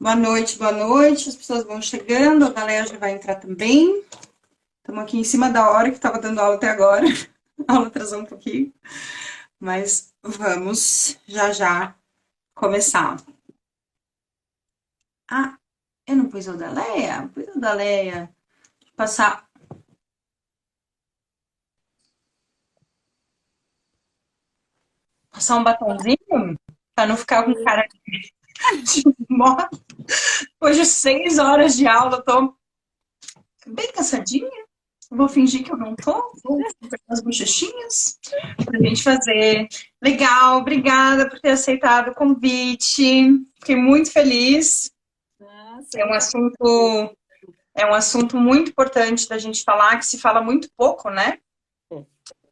Boa noite. As pessoas vão chegando, a galera já vai entrar também. Estamos aqui em cima da hora que estava dando aula até agora. A aula atrasou um pouquinho, mas vamos já já começar. Ah, eu não pus o da Leia? Pus o da Leia. Passar, passar um batonzinho para não ficar com cara de morte. Hoje, 6 horas de aula, eu tô bem cansadinha. Vou fingir que eu não tô, vou fazer as bochechinhas pra gente fazer. Legal, obrigada por ter aceitado o convite. Fiquei muito feliz. Nossa, É um assunto, é um assunto muito importante da gente falar, que se fala muito pouco, né?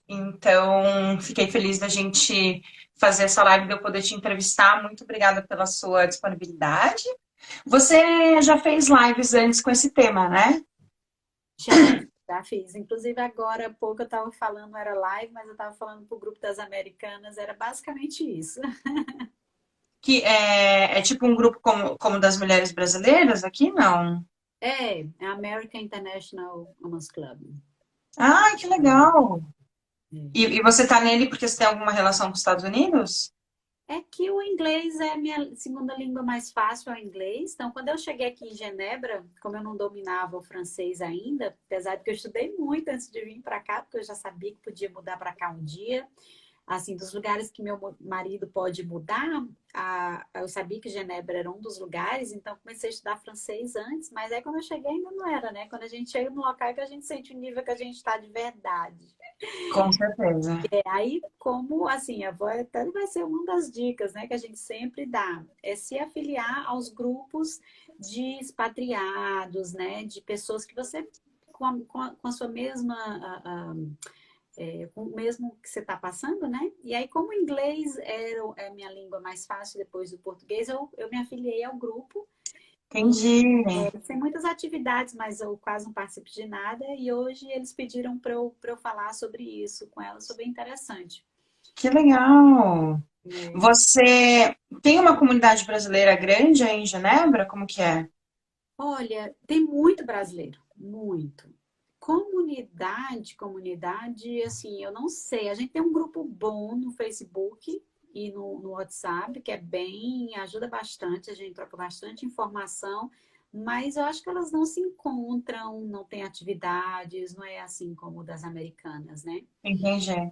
Então, fiquei feliz da gente fazer essa live, de eu poder te entrevistar. Muito obrigada pela sua disponibilidade. Você já fez lives antes com esse tema, né? já, já fiz. Inclusive, agora há pouco eu estava falando, era live, mas eu estava falando para o grupo das americanas, era basicamente isso. Que é tipo um grupo como das mulheres brasileiras aqui, não? É a American International Women's Club. Ah, que legal! É. E você tá nele porque você tem alguma relação com os Estados Unidos? É que o inglês é a minha segunda língua mais fácil, é o inglês. Então, quando eu cheguei aqui em Genebra, como eu não dominava o francês ainda, apesar de que eu estudei muito antes de vir para cá, porque eu já sabia que podia mudar para cá um dia, assim, dos lugares que meu marido pode mudar, eu sabia que Genebra era um dos lugares, então comecei a estudar francês antes, mas aí quando eu cheguei ainda não era, né? Quando a gente chega no local é que a gente sente o nível que a gente está de verdade. Com certeza. Aí, como assim, a avó até vai ser uma das dicas, né, que a gente sempre dá, é se afiliar aos grupos de expatriados, né, de pessoas que você, com a sua mesma com o mesmo que você está passando, né? E aí, como o inglês é a minha língua mais fácil depois do português, eu me afiliei ao grupo e Entendi. tem muitas atividades, mas eu quase não participo de nada. E hoje eles pediram para eu falar sobre isso com elas, foi bem interessante. Que legal! É. Você tem uma comunidade brasileira grande aí em Genebra? Como que é? Olha, tem muito brasileiro, muito. Comunidade, assim, eu não sei. A gente tem um grupo bom no Facebook e no WhatsApp, que é bem, ajuda bastante, a gente troca bastante informação, mas eu acho que elas não se encontram, não tem atividades, não é assim como o das americanas, né? Entendi. É.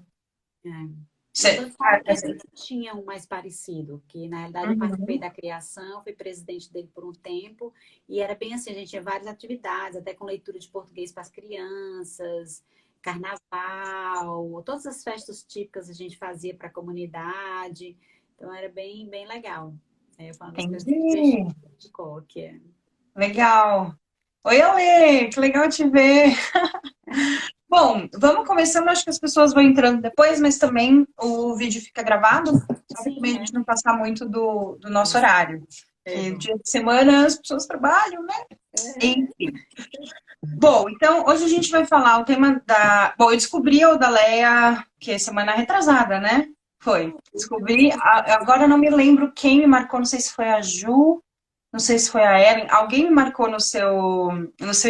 Mas Você, eu falo que a gente tinha um mais parecido, que na realidade eu participei Uhum. da criação, fui presidente dele por um tempo, e era bem assim, a gente tinha várias atividades, até com leitura de português para as crianças, carnaval, todas as festas típicas a gente fazia para a comunidade, então era bem, bem legal. É, foi uma das coisas que fechou Entendi. que é. Legal. Oi, Ale, que legal te ver. Bom, vamos começando. Acho que as pessoas vão entrando depois, mas também o vídeo fica gravado, para Sim, também a gente não passar muito do nosso horário. é Que bom. dia de semana as pessoas trabalham, né? É, Enfim. Bom, então hoje a gente vai falar o tema da. Bom, eu descobri o da Leia, que é semana retrasada, né? Foi. Descobri. Agora eu não me lembro quem me marcou, não sei se foi a Ju, não sei se foi a Ellen. Alguém me marcou no seu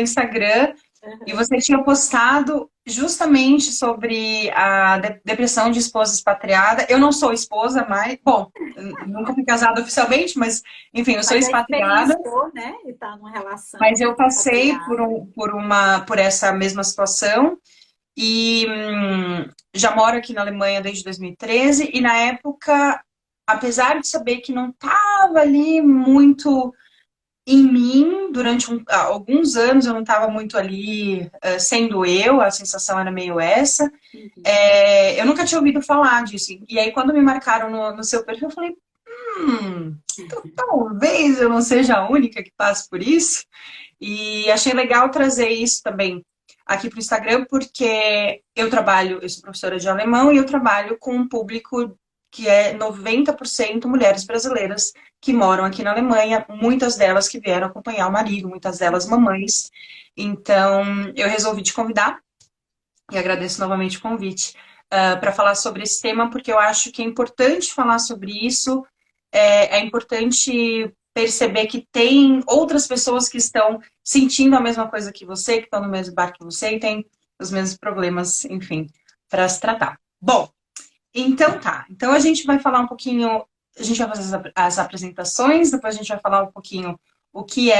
Instagram e você tinha postado justamente sobre a depressão de esposa expatriada. Eu não sou esposa, mas, bom, nunca fui casada oficialmente, mas, enfim, eu sou mas já expatriada. experienciou, né? E tá numa Mas relação eu passei por, patriada. por essa mesma situação e já moro aqui na Alemanha desde 2013 e na época, apesar de saber que não estava ali muito em mim, durante alguns anos eu não estava muito ali sendo eu, a sensação era meio essa, Uhum. eu nunca tinha ouvido falar disso. E aí quando me marcaram no seu perfil, eu falei, talvez eu não seja a única que passe por isso. E achei legal trazer isso também aqui para o Instagram, porque eu sou professora de alemão e eu trabalho com um público que é 90% mulheres brasileiras que moram aqui na Alemanha, muitas delas que vieram acompanhar o marido, muitas delas mamães. Então, eu resolvi te convidar e agradeço novamente o convite para falar sobre esse tema, porque eu acho que é importante falar sobre isso, é importante perceber que tem outras pessoas que estão sentindo a mesma coisa que você, que estão no mesmo barco que você e tem os mesmos problemas, enfim, para se tratar. Bom, então tá. Então a gente vai falar um pouquinho, a gente vai fazer as apresentações, depois a gente vai falar um pouquinho o que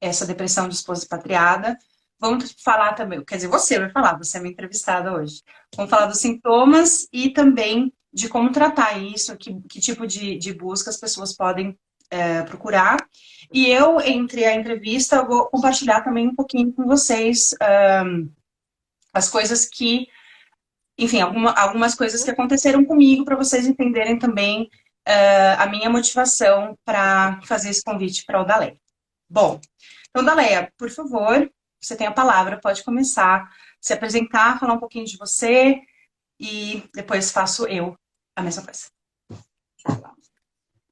essa depressão de esposa expatriada. Vamos falar também, quer dizer, você vai falar, você é minha entrevistada hoje. Vamos falar dos sintomas e também de como tratar isso, que tipo de busca as pessoas podem procurar. E eu, entre a entrevista, vou compartilhar também um pouquinho com vocês as coisas que, enfim, algumas coisas que aconteceram comigo para vocês entenderem também a minha motivação para fazer esse convite para o Daleia. Bom, então, Daleia, por favor, você tem a palavra, pode começar, se apresentar, falar um pouquinho de você e depois faço eu a mesma coisa. Tá bom.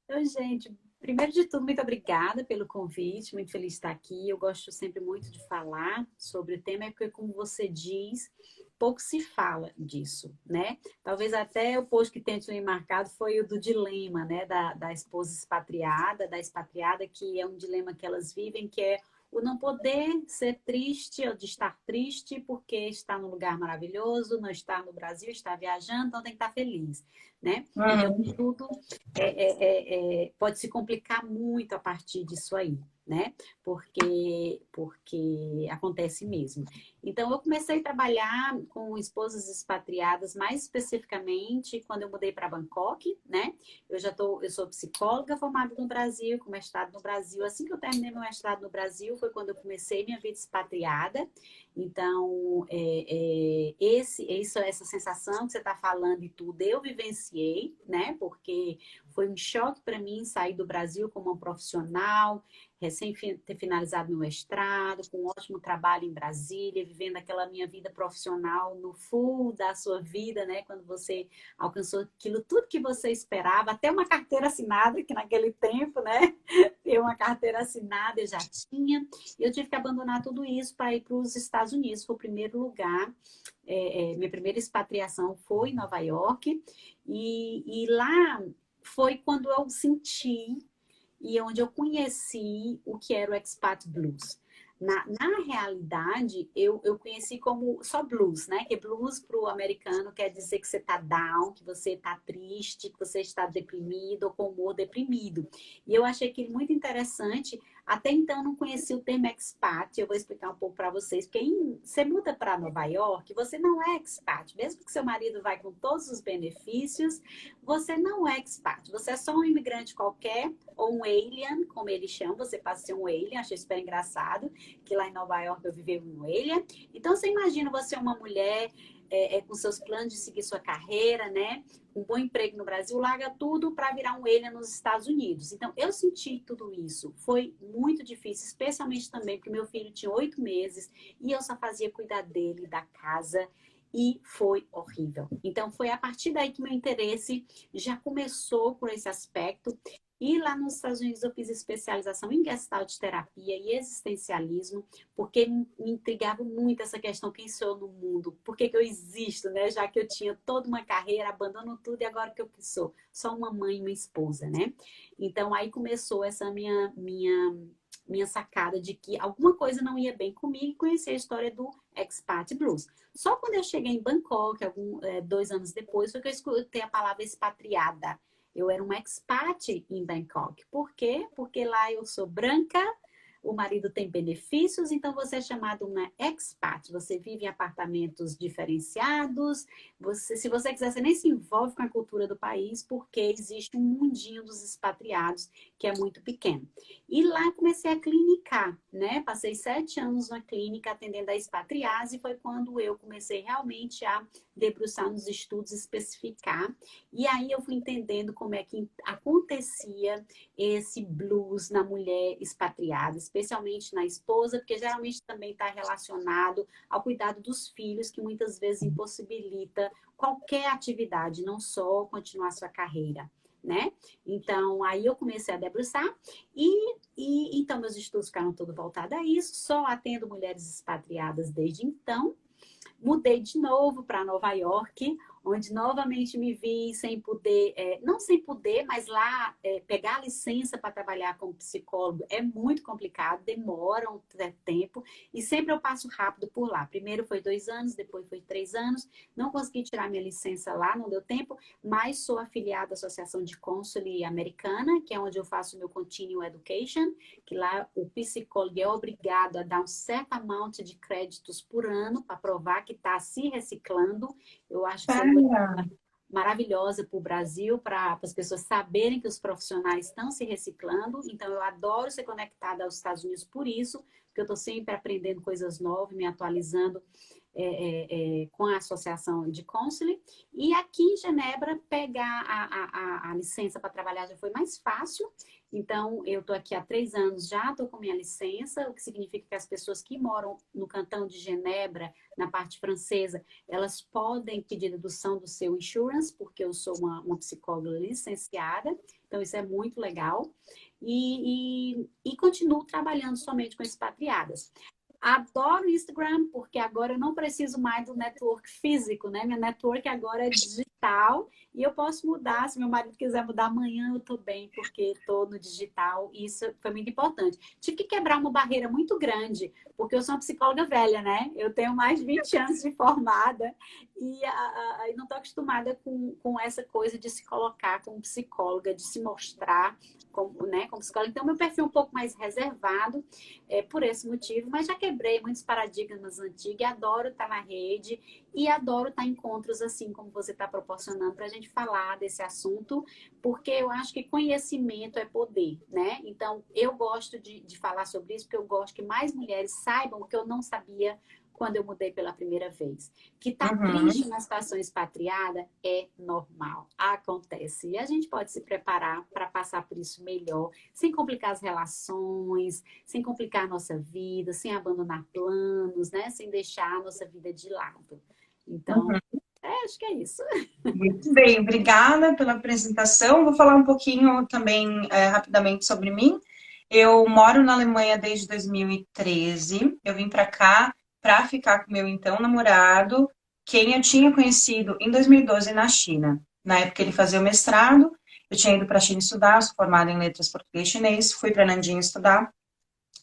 Então, gente, primeiro de tudo, muito obrigada pelo convite, muito feliz de estar aqui. Eu gosto sempre muito de falar sobre o tema, porque, como você diz, pouco se fala disso, né? Talvez até o post que tenha me marcado foi o do dilema, né? Da esposa expatriada, da expatriada, que é um dilema que elas vivem, que é o não poder ser triste ou de estar triste porque está num lugar maravilhoso, não está no Brasil, está viajando, então tem que estar feliz, né? Então, tudo pode se complicar muito a partir disso aí, né? Porque acontece mesmo. Então, eu comecei a trabalhar com esposas expatriadas, mais especificamente quando eu mudei para Bangkok, né? Eu sou psicóloga formada no Brasil, com mestrado no Brasil. Assim que eu terminei meu mestrado no Brasil, foi quando eu comecei minha vida expatriada. Então, essa sensação que você está falando e tudo, eu vivenciei, né? Porque foi um choque para mim sair do Brasil como uma profissional, recém ter finalizado meu mestrado, com um ótimo trabalho em Brasília, vivendo aquela minha vida profissional no full da sua vida, né? Quando você alcançou aquilo, tudo que você esperava, até uma carteira assinada, que naquele tempo, né? Ter uma carteira assinada eu já tinha. Eu tive que abandonar tudo isso para ir para os Estados Unidos. Foi o primeiro lugar. Minha primeira expatriação foi em Nova York. E lá foi quando eu senti e onde eu conheci o que era o Expat Blues. Na realidade, eu conheci como só blues, né? Que blues para o americano quer dizer que você está down, que você está triste, que você está deprimido ou com humor deprimido. E eu achei aquilo muito interessante. Até então, eu não conhecia o termo expat. Eu vou explicar um pouco para vocês. Porque você muda para Nova York, você não é expat. Mesmo que seu marido vai com todos os benefícios, você não é expat. Você é só um imigrante qualquer, ou um alien, como eles chamam. Você passa a ser um alien. Achei super engraçado que lá em Nova York eu vivi um alien. Então, você imagina você uma mulher com seus planos de seguir sua carreira, né? Um bom emprego no Brasil, larga tudo para virar um alien nos Estados Unidos. Então, eu senti tudo isso. Foi muito difícil, especialmente também porque meu filho tinha 8 meses e eu só fazia cuidar dele, da casa. E foi horrível. Então, foi a partir daí que meu interesse já começou por esse aspecto. E lá nos Estados Unidos eu fiz especialização em Gestalt terapia e existencialismo, porque me intrigava muito essa questão, quem sou eu no mundo? Por que eu existo, né? Já que eu tinha toda uma carreira, abandono tudo e agora que eu sou? Só uma mãe e uma esposa, né? Então aí começou essa minha sacada de que alguma coisa não ia bem comigo e conheci a história do Expat Blues. Só quando eu cheguei em Bangkok, 2 anos depois, foi que eu escutei a palavra expatriada. Eu era uma expat em Bangkok. Por quê? Porque lá eu sou branca, o marido tem benefícios, então você é chamado uma expat. Você vive em apartamentos diferenciados. Se você quiser, você nem se envolve com a cultura do país, porque existe um mundinho dos expatriados que é muito pequeno. E lá comecei a clinicar, né? Passei 7 anos na clínica atendendo a expatriados e foi quando eu comecei realmente a debruçar nos estudos, especificar. E aí eu fui entendendo como é que acontecia esse blues na mulher expatriada, especialmente na esposa, porque geralmente também está relacionado ao cuidado dos filhos, que muitas vezes impossibilita qualquer atividade, não só continuar sua carreira, né? Então, aí eu comecei a debruçar e então meus estudos ficaram todos voltados a isso, só atendo mulheres expatriadas desde então. Mudei de novo para Nova York, onde novamente me vi sem poder, não sem poder, mas lá pegar a licença para trabalhar como psicólogo é muito complicado, demora um tempo, e sempre eu passo rápido por lá. Primeiro foi 2 anos, depois foi 3 anos, não consegui tirar minha licença lá, não deu tempo, mas sou afiliada à Associação de Cônsule Americana, que é onde eu faço o meu Continuing Education, que lá o psicólogo é obrigado a dar um certo amount de créditos por ano para provar que está se reciclando. Eu acho que isso é uma Para. coisa maravilhosa para o Brasil, para as pessoas saberem que os profissionais estão se reciclando. Então, eu adoro ser conectada aos Estados Unidos por isso, porque eu estou sempre aprendendo coisas novas, me atualizando com a Associação de Counseling. E aqui em Genebra, pegar a licença para trabalhar já foi mais fácil. Então, eu estou aqui há 3 anos já, estou com minha licença, o que significa que as pessoas que moram no cantão de Genebra, na parte francesa, elas podem pedir dedução do seu insurance, porque eu sou uma psicóloga licenciada, então isso é muito legal. E continuo trabalhando somente com expatriadas. Adoro o Instagram, porque agora eu não preciso mais do network físico, né? Minha network agora é digital e eu posso mudar. Se meu marido quiser mudar amanhã, eu tô bem, porque estou no digital e isso foi muito importante. Tive que quebrar uma barreira muito grande, porque eu sou uma psicóloga velha, né? Eu tenho mais de 20 anos de formada e não estou acostumada com essa coisa de se colocar como psicóloga, de se mostrar como, né, como psicóloga. Então, meu perfil é um pouco mais reservado por esse motivo, mas já quebrei muitos paradigmas antigos e adoro estar na rede e adoro estar em encontros assim como você está proporcionando para a gente falar desse assunto, porque eu acho que conhecimento é poder, né? Então, eu gosto de falar sobre isso, porque eu gosto que mais mulheres saibam o que eu não sabia quando eu mudei pela primeira vez. Que tá triste na situação expatriada é normal, acontece. E a gente pode se preparar para passar por isso melhor, sem complicar as relações, sem complicar a nossa vida, sem abandonar planos, né? Sem deixar a nossa vida de lado. Então, acho que é isso. Muito bem, obrigada pela apresentação. Vou falar um pouquinho também rapidamente sobre mim. Eu moro na Alemanha desde 2013. Eu vim para cá para ficar com meu então namorado, quem eu tinha conhecido em 2012 na China. Na época ele fazia o mestrado, eu tinha ido para a China estudar, sou formada em letras português e chinês, fui para Nanjing estudar.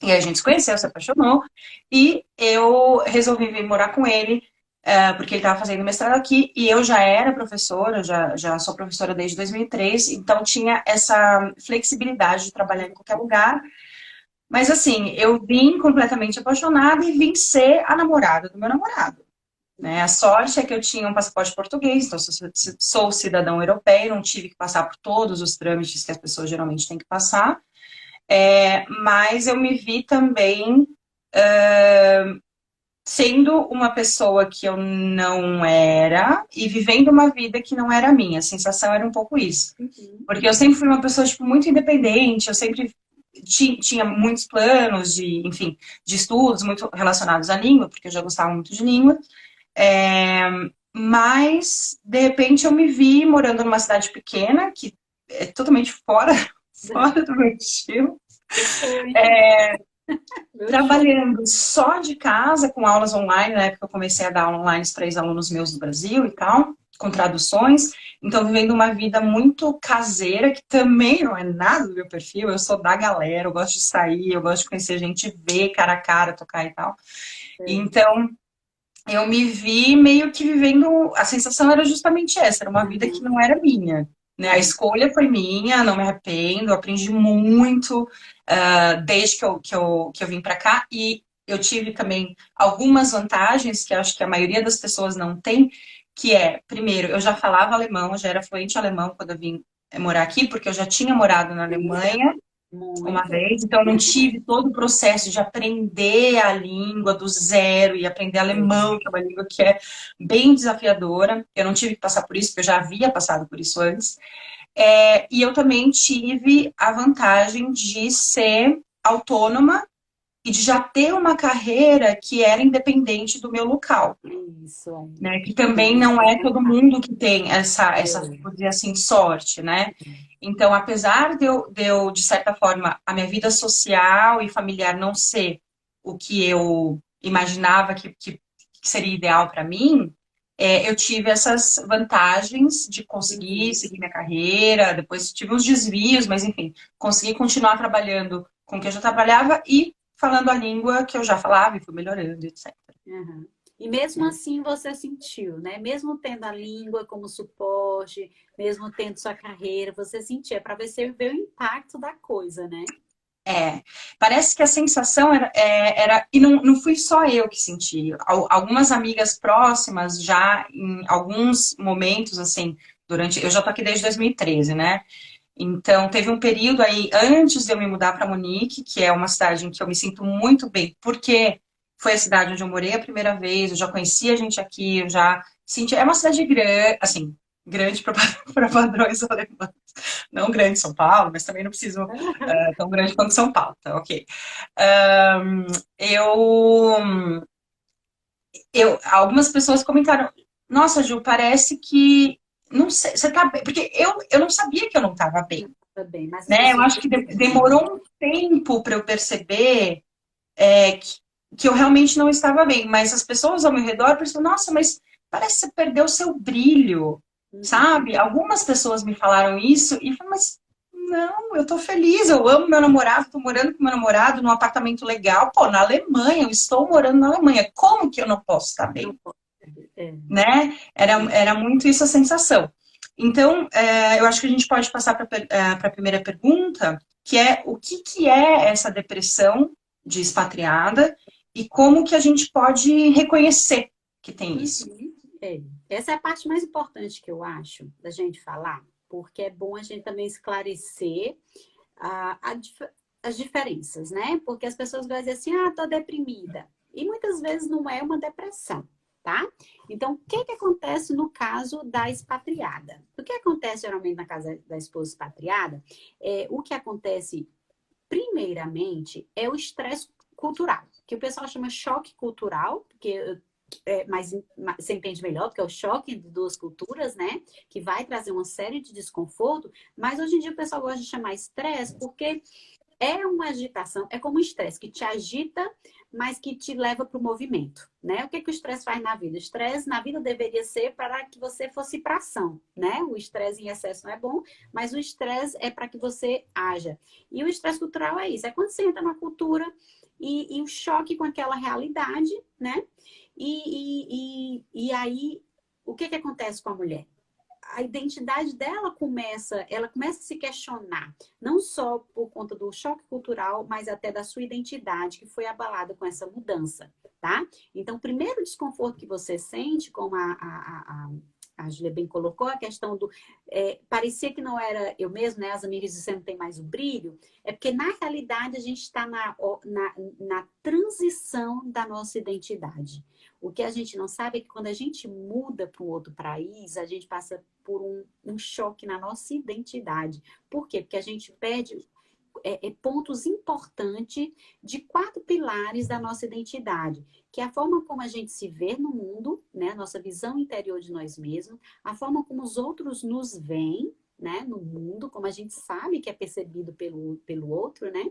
E a gente se conheceu, se apaixonou, e eu resolvi vir morar com ele, porque ele estava fazendo mestrado aqui, e eu já era professora, já sou professora desde 2003, então tinha essa flexibilidade de trabalhar em qualquer lugar. Mas assim, eu vim completamente apaixonada e vim ser a namorada do meu namorado. Né? A sorte é que eu tinha um passaporte português, então sou cidadão europeu, não tive que passar por todos os trâmites que as pessoas geralmente têm que passar. Mas eu me vi também sendo uma pessoa que eu não era e vivendo uma vida que não era minha. A sensação era um pouco isso. Porque eu sempre fui uma pessoa tipo, muito independente, eu sempre tinha muitos planos de, enfim, de estudos muito relacionados à língua, porque eu já gostava muito de língua. Mas, de repente, eu me vi morando numa cidade pequena, que é totalmente fora do meu estilo. Trabalhando só de casa, com aulas online, na época eu comecei a dar aula online para ex-alunos meus do Brasil e tal, com traduções, então vivendo uma vida muito caseira, que também não é nada do meu perfil, eu sou da galera, eu gosto de sair, eu gosto de conhecer gente, ver cara a cara, tocar e tal. Então, eu me vi meio que vivendo, a sensação era justamente essa, era uma vida que não era minha. Né? A escolha foi minha, não me arrependo, aprendi muito desde que eu vim para cá, e eu tive também algumas vantagens que eu acho que a maioria das pessoas não tem, que é, primeiro, eu já falava alemão, eu já era fluente em alemão quando eu vim morar aqui, porque eu já tinha morado na Alemanha uma vez, então eu não tive todo o processo de aprender a língua do zero e aprender alemão, que é uma língua que é bem desafiadora. Eu não tive que passar por isso, porque eu já havia passado por isso antes. E eu também tive a vantagem de ser autônoma e de já ter uma carreira que era independente do meu local. Isso. Né? Que também não é todo mundo que tem essa vou dizer assim, sorte, né? Então, apesar de eu, de certa forma, a minha vida social e familiar não ser o que eu imaginava que seria ideal para mim, eu tive essas vantagens de conseguir Uhum. seguir minha carreira, depois tive uns desvios, mas enfim, consegui continuar trabalhando com o que eu já trabalhava e falando a língua que eu já falava e fui melhorando, etc. Uhum. E mesmo assim você sentiu, né? Mesmo tendo a língua como suporte, mesmo tendo sua carreira, você sentia, para você ver o impacto da coisa, né? É, parece que a sensação e não fui só eu que senti. Algumas amigas próximas já em alguns momentos, assim, eu já tô aqui desde 2013, né? Então, teve um período aí, antes de eu me mudar para Munique, que é uma cidade em que eu me sinto muito bem, porque foi a cidade onde eu morei a primeira vez, eu já conhecia gente aqui, eu já senti. É uma cidade grande, assim, grande para padrões alemães. Não grande São Paulo, mas também não preciso tão grande quanto São Paulo, tá ok. Ahn, eu, algumas pessoas comentaram, nossa, Ju, parece que. Não sei, você tá bem? Porque eu não sabia que eu não estava bem, Tá bem, mas as né? Eu pessoas acho que percebiam. demorou um tempo para eu perceber que eu realmente não estava bem, mas as pessoas ao meu redor pensaram, nossa, mas parece que você perdeu o seu brilho, Uhum. sabe? Algumas pessoas me falaram isso e eu falei, mas não, eu tô feliz, eu amo meu namorado, tô morando com meu namorado num apartamento legal, pô, na Alemanha, eu estou morando na Alemanha, como que eu não posso estar Não bem, pode. É. né? Era muito isso a sensação. Então, eu acho que a gente pode passar para a primeira pergunta, que é o que é essa depressão de expatriada e como que a gente pode reconhecer que tem isso. Uhum. É. Essa é a parte mais importante que eu acho da gente falar, porque é bom a gente também esclarecer as diferenças, né? Porque as pessoas vão dizer assim, ah, tô deprimida. E muitas vezes não é uma depressão, tá? Então, o que que acontece no caso da expatriada? O que acontece geralmente na casa da esposa expatriada? O que acontece, primeiramente, é o estresse cultural, que o pessoal chama choque cultural, porque mas você entende melhor, porque é o choque de duas culturas, né? Que vai trazer uma série de desconforto, mas hoje em dia o pessoal gosta de chamar estresse porque é uma agitação, é como um estresse que te agita, mas que te leva para o movimento, né? O que que o estresse faz na vida? O estresse na vida deveria ser para que você fosse para ação, né? O estresse em excesso não é bom, mas o estresse é para que você haja. E o estresse cultural é isso, é quando você entra na cultura e o choque com aquela realidade, né? E aí, o que que acontece com a mulher? A identidade dela ela começa a se questionar, não só por conta do choque cultural, mas até da sua identidade, que foi abalada com essa mudança, tá? Então, o primeiro desconforto que você sente, como a Júlia bem colocou, a questão do parecia que não era eu mesmo, né? As amigas dizendo que tem mais o brilho, é porque na realidade a gente está na transição da nossa identidade. O que a gente não sabe é que quando a gente muda para um outro país, a gente passa por um choque na nossa identidade. Por quê? Porque a gente perde pontos importantes de 4 pilares da nossa identidade, que é a forma como a gente se vê no mundo, né? A nossa visão interior de nós mesmos, a forma como os outros nos veem, né? No mundo, como a gente sabe que é percebido pelo outro, né?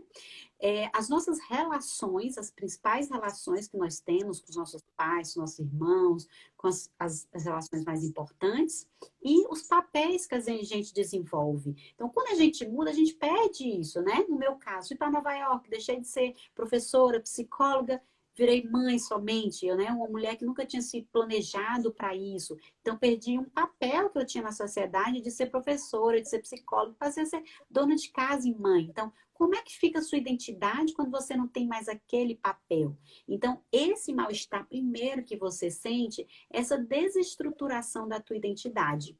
As nossas relações, as principais relações que nós temos com os nossos pais, com os nossos irmãos, com as relações mais importantes, e os papéis que a gente desenvolve. Então, quando a gente muda, a gente perde isso, né? No meu caso, fui para Nova York, deixei de ser professora, psicóloga, virei mãe somente, eu, né? Uma mulher que nunca tinha se planejado para isso. Então, perdi um papel que eu tinha na sociedade de ser professora, de ser psicóloga, passei a ser dona de casa e mãe. Então, como é que fica a sua identidade quando você não tem mais aquele papel? Então, esse mal-estar primeiro que você sente, essa desestruturação da tua identidade.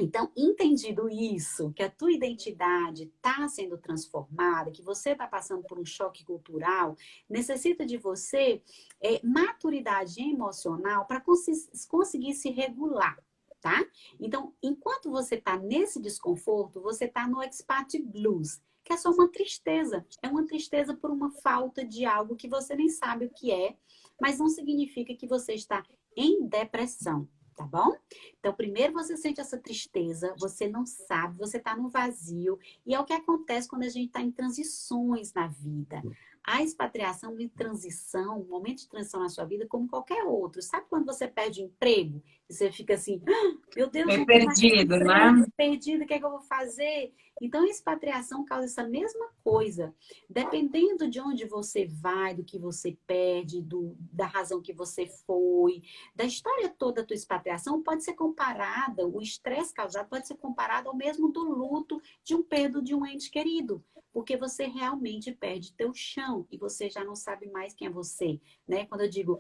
Então, entendido isso, que a tua identidade está sendo transformada, que você está passando por um choque cultural, necessita de você maturidade emocional para conseguir se regular, tá? Então, enquanto você está nesse desconforto, você está no expat blues, que é só uma tristeza. É uma tristeza por uma falta de algo que você nem sabe o que é, mas não significa que você está em depressão, tá bom? Então, primeiro você sente essa tristeza, você não sabe, você está no vazio, e é o que acontece quando a gente está em transições na vida. a expatriação em transição, um momento de transição na sua vida, como qualquer outro. Sabe quando você perde o emprego? E você fica assim, "Ah, meu Deus, Meio não tem mais esse perdido, emprego, né? perdido, o que é que eu vou fazer?" Então, a expatriação causa essa mesma coisa. Dependendo de onde você vai, do que você perde, da razão que você foi, da história toda da tua expatriação, pode ser comparada, o estresse causado pode ser comparado ao mesmo do luto de um perda de um ente querido. Porque você realmente perde teu chão e você já não sabe mais quem é você, né? Quando eu digo,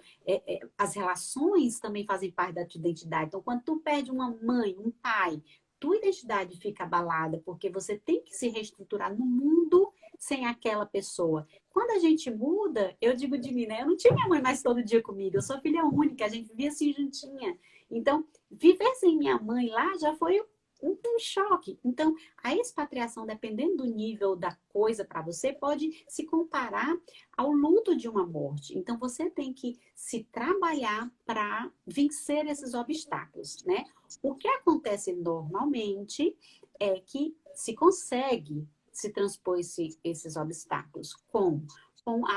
as relações também fazem parte da tua identidade. Então, quando tu perde uma mãe, um pai, tua identidade fica abalada, porque você tem que se reestruturar no mundo sem aquela pessoa. Quando a gente muda, eu digo de mim, né? Eu não tinha minha mãe mais todo dia comigo, eu sou filha única, a gente vivia assim juntinha. Então, viver sem minha mãe lá já foi um choque. Então, a expatriação, dependendo do nível da coisa para você, pode se comparar ao luto de uma morte. Então, você tem que se trabalhar para vencer esses obstáculos, né? O que acontece normalmente é que se consegue se transpor esses obstáculos com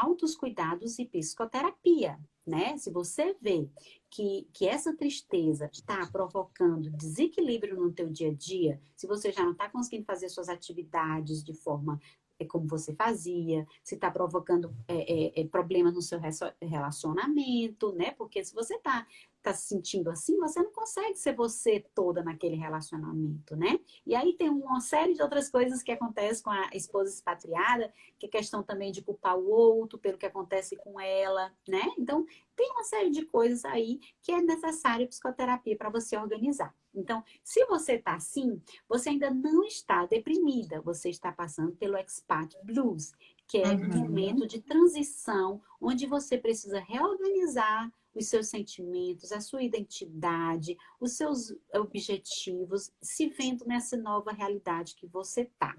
altos cuidados e psicoterapia, né? Se você vê que essa tristeza está provocando desequilíbrio no teu dia a dia, se você já não está conseguindo fazer suas atividades de forma como você fazia, se está provocando problemas no seu relacionamento, né? Porque se você tá se sentindo assim, você não consegue ser você toda naquele relacionamento, né? E aí tem uma série de outras coisas que acontecem com a esposa expatriada, que é questão também de culpar o outro pelo que acontece com ela, né? Então, tem uma série de coisas aí que é necessário psicoterapia para você organizar. Então, se você está assim, você ainda não está deprimida, você está passando pelo expat blues, que é um Uhum. momento de transição onde você precisa reorganizar os seus sentimentos, a sua identidade, os seus objetivos, se vendo nessa nova realidade que você está.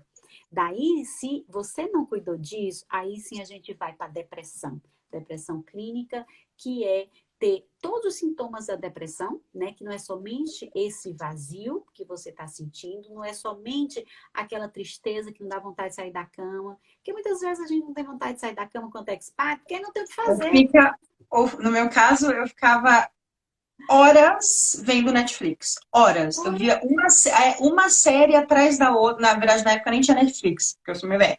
Daí, se você não cuidou disso, aí sim a gente vai para a depressão. Depressão clínica, que é ter todos os sintomas da depressão, né? Que não é somente esse vazio que você está sentindo, não é somente aquela tristeza que não dá vontade de sair da cama, porque muitas vezes a gente não tem vontade de sair da cama quando é expat, porque não tem o que Ou fazer. fica, ou no meu caso, eu ficava horas vendo Netflix. Horas. Eu via uma série atrás da outra. Na verdade, na época nem tinha Netflix, porque eu sou meio velha.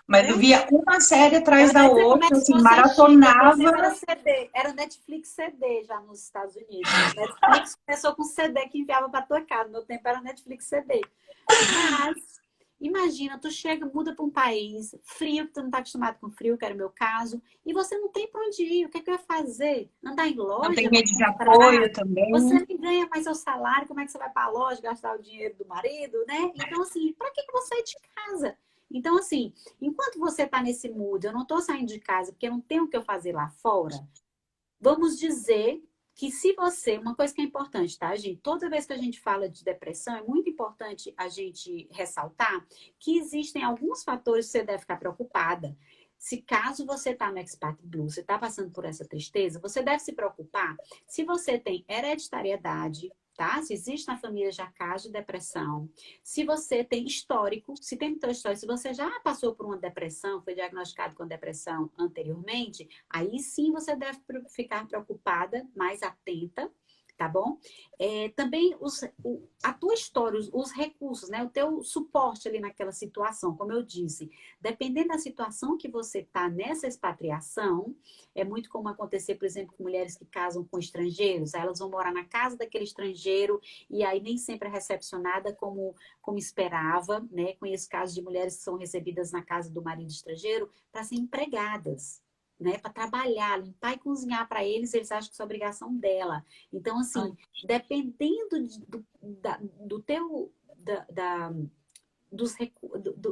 Mas eu É? via uma série Eu atrás já da sei como é outra, que assim, você chega, que o meu maratonava. era CD, era Netflix CD já nos Estados Unidos. Netflix começou com CD que enviava para tua casa, no meu tempo era Netflix CD. Mas, imagina, tu chega, muda para um país frio, que tu não está acostumado com frio, que era o meu caso, e você não tem para onde ir. O que é que eu ia fazer? Andar em Não tem loja para rede de comprar? apoio também. Você nem ganha mais seu salário, como é que você vai para a loja gastar o dinheiro do marido, né? Então, assim, para que você sai de casa? Então, assim, enquanto você está nesse mood, eu não estou saindo de casa porque eu não tenho o que eu fazer lá fora, vamos dizer que se você, uma coisa que é importante, tá, gente? Toda vez que a gente fala de depressão, é muito importante a gente ressaltar que existem alguns fatores que você deve ficar preocupada. Se caso você está no Expat Blue, você está passando por essa tristeza, você deve se preocupar se você tem hereditariedade, tá? Se existe na família já caso de depressão, se você tem histórico, se tem teu histórico, se você já passou por uma depressão, foi diagnosticado com depressão anteriormente, aí sim você deve ficar preocupada, mais atenta, tá bom? Também a tua história, os recursos, né? O teu suporte ali naquela situação, como eu disse. Dependendo da situação que você está nessa expatriação, é muito comum acontecer, por exemplo, com mulheres que casam com estrangeiros, aí elas vão morar na casa daquele estrangeiro e aí nem sempre é recepcionada como esperava, né? Conheço casos de mulheres que são recebidas na casa do marido estrangeiro para ser empregadas, né? Para trabalhar, limpar e cozinhar para eles, eles acham que isso é obrigação dela. Então, assim, dependendo do teu.